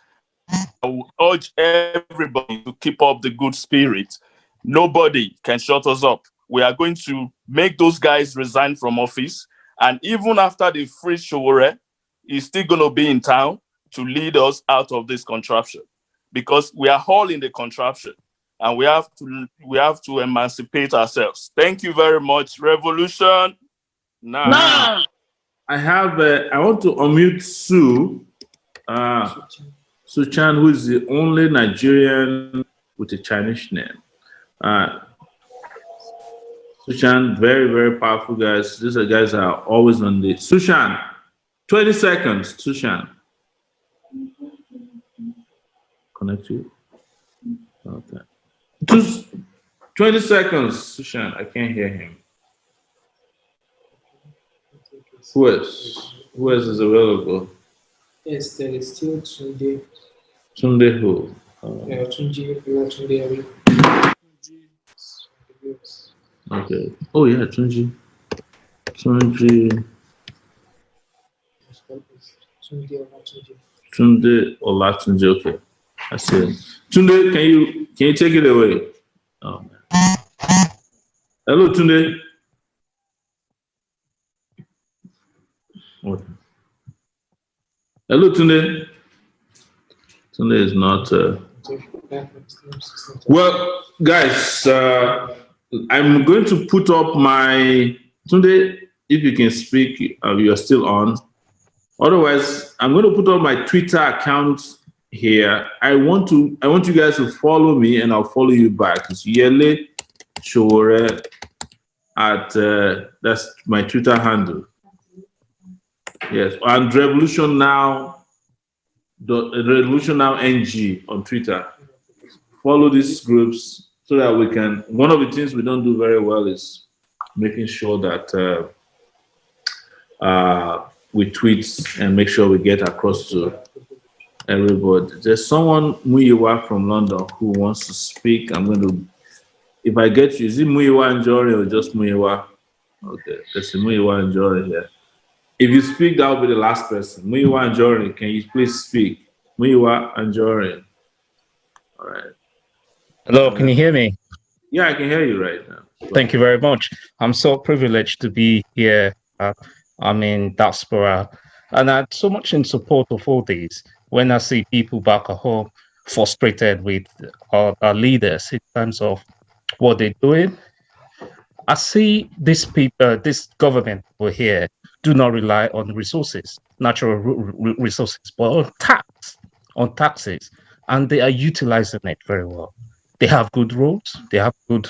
I will urge everybody to keep up the good spirit. Nobody can shut us up. We are going to make those guys resign from office. And even after they free Sowore, he's still going to be in town to lead us out of this contraption. Because we are all in the contraption. And we have to emancipate ourselves. Thank you very much. Revolution now. I want to unmute Sue. Su Chan, who is the only Nigerian with a Chinese name. Su Chan, very, very powerful guys. These are guys that are always on the. Su Chan, 20 seconds, Su Chan. Connect you. Okay. 20 seconds, Su Chan. I can't hear him. Who else is available? Yes, there is still Tunde. Tunde who? Tunde. Okay. Oh yeah, Tunji. Tunde Olatunji. Okay. I see. Tunde, can you take it away? Oh, man. Hello, Tunde. Okay. Hello, Tunde. Tunde is not. Well, guys, I'm going to put up my Tunde. If you can speak, you are still on. Otherwise, I'm going to put up my Twitter account here. I want you guys to follow me, and I'll follow you back. It's Yele Sowore at that's my Twitter handle. Yes, and Revolutionnow NG on Twitter. Follow these groups so that we can. One of the things we don't do very well is making sure that we tweet and make sure we get across to everybody. There's someone Muyiwa from London who wants to speak. I'm going to. If I get you, is it Muyiwa and Jory or just Muyiwa? Okay, there's a Muyiwa and Jory here. If you speak, that will be the last person. Muyiwa and Jory, can you please speak? Muyiwa and Jory. All right. Hello, can you hear me? Yeah, I can hear you right now. Thank you very much. I'm so privileged to be here. I'm in diaspora, and I'm so much in support of all these. When I see people back at home frustrated with our leaders in terms of what they're doing, I see this government over here do not rely on resources, natural resources, but on taxes, and they are utilizing it very well. They have good roads, they have good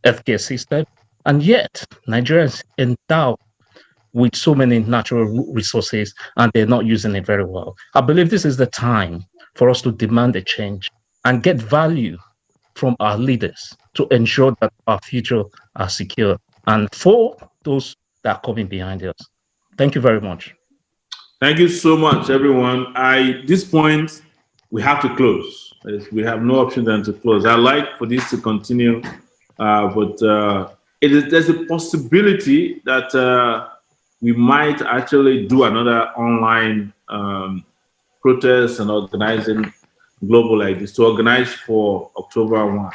healthcare system, and yet Nigerians endowed with so many natural resources, and they're not using it very well. I believe this is the time for us to demand a change and get value from our leaders to ensure that our future are secure, and for those that are coming behind us. Thank you very much. Thank you so much, everyone. At this point, we have to close. We have no option than to close. I like for this to continue, but there's a possibility that we might actually do another online protests and organizing global like this to organize for October 1.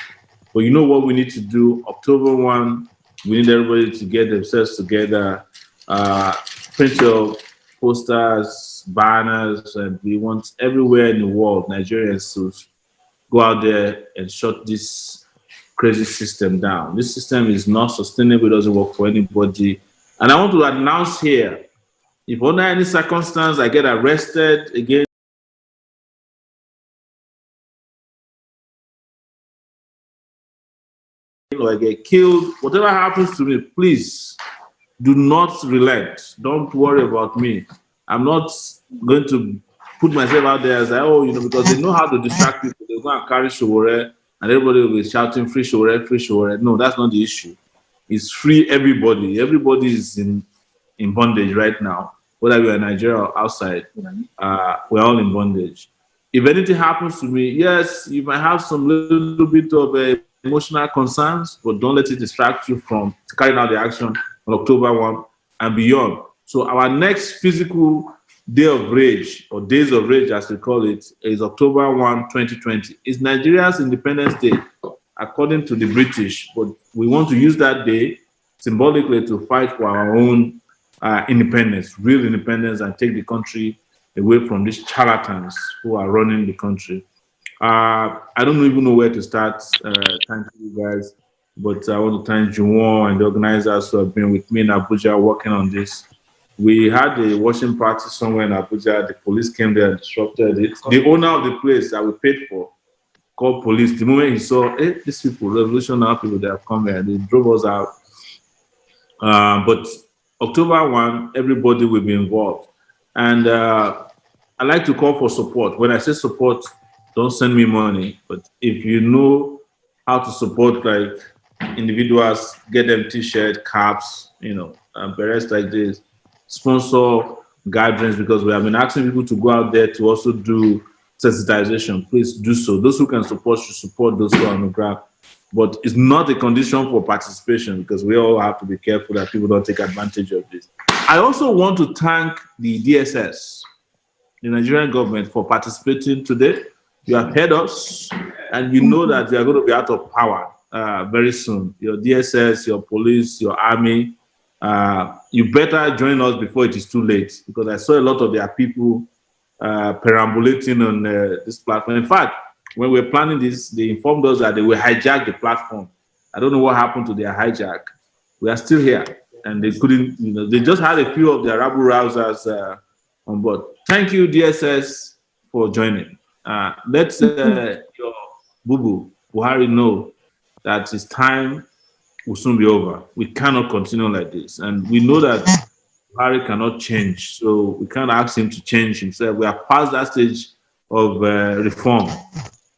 But you know what we need to do? October 1, we need everybody to get themselves together, print your posters, banners, and we want everywhere in the world, Nigerians to go out there and shut this crazy system down. This system is not sustainable, it doesn't work for anybody. And I want to announce here, if under any circumstance I get arrested again, or I get killed, whatever happens to me, please do not relent. Don't worry about me. I'm not going to put myself out there as because they know how to distract people. They go and carry Sowore, and everybody will be shouting free Sowore, free Sowore. No, that's not the issue. It's free everybody. Everybody is in bondage right now. Whether we are in Nigeria or outside, we're all in bondage. If anything happens to me, yes, you might have some little bit of emotional concerns, but don't let it distract you from carrying out the action on October 1 and beyond. So our next physical day of rage, or days of rage as we call it, is October 1, 2020. It's Nigeria's Independence Day, according to the British, but we want to use that day symbolically to fight for our own independence, real independence, and take the country away from these charlatans who are running the country. I don't even know where to start. Thank you guys, but I want to thank Juwon and the organizers who have been with me in Abuja working on this. We had a watching party somewhere in Abuja. The police came there and disrupted it. The owner of the place that we paid for called police. The moment he saw, hey, these people, Revolutionnow people, they have come here, they drove us out. But October 1, everybody will be involved. And I like to call for support. When I say support, don't send me money. But if you know how to support, like individuals, get them t-shirt, caps, berets like this, sponsor gatherings, because we have been asking people to go out there to also do sensitization. Please do so. Those who can support should support those who are on the ground. But it's not a condition for participation, because we all have to be careful that people don't take advantage of this. I also want to thank the DSS, the Nigerian government, for participating today. You have heard us, and you know that you are going to be out of power very soon. Your DSS, your police, your army, you better join us before it is too late, because I saw a lot of their people perambulating on this platform. In fact, when we were planning this, they informed us that they will hijack the platform. I don't know what happened to their hijack. We are still here, and they couldn't, they just had a few of their rabble rousers on board. Thank you, DSS, for joining. Let your boo-boo, Buhari, know that his time will soon be over. We cannot continue like this. And we know that Buhari cannot change, so we can't ask him to change himself. We are past that stage of reform.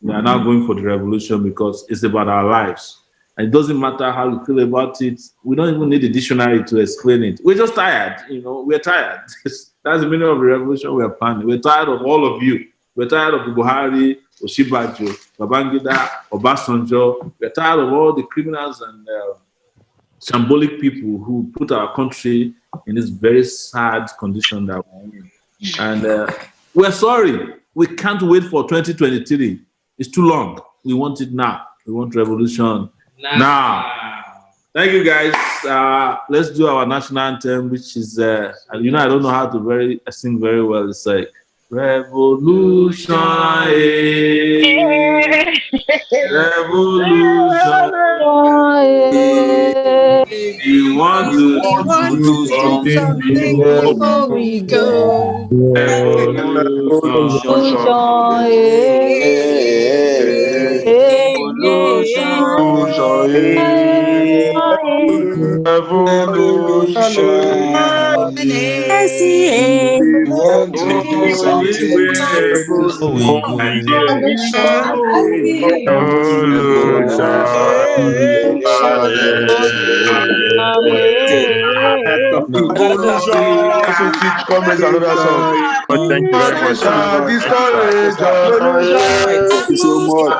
We are now going for the revolution, because it's about our lives. And it doesn't matter how you feel about it. We don't even need a dictionary to explain it. We're just tired. We're tired. That's the meaning of the revolution we are planning. We're tired of all of you. We're tired of Buhari, Oshibajo, Babangida, Obasanjo. We're tired of all the criminals and symbolic people who put our country in this very sad condition that we're in. And we're sorry. We can't wait for 2023. It's too long. We want it now. We want revolution now. Thank you, guys. Let's do our national anthem, which is, I don't know how to sing very well. It's like, Revolution, Revolution, we want to do something before we go. Revolution, Also teach comrades another song. Thank you very much, sir. Discourage us. Thank you so much.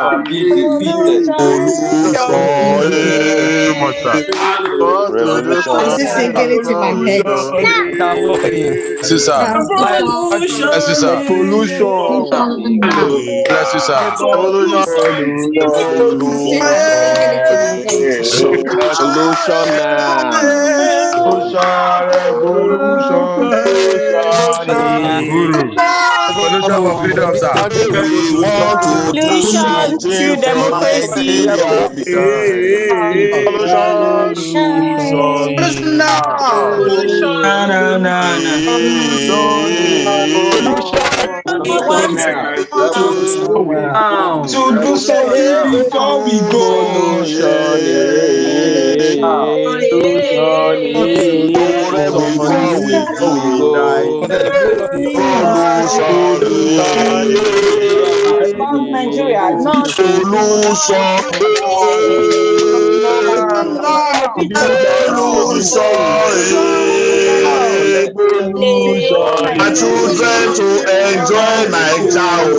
So much, sir. Revolution. This is sinking into my head. Bless you, sir. Bless you, sir. Bless you, sir. Solution now. Revolution for freedom, sir. We want to do Revolution to something for democracy. Revolution now. To do something before we go. About Nigeria, not My children to enjoy my child.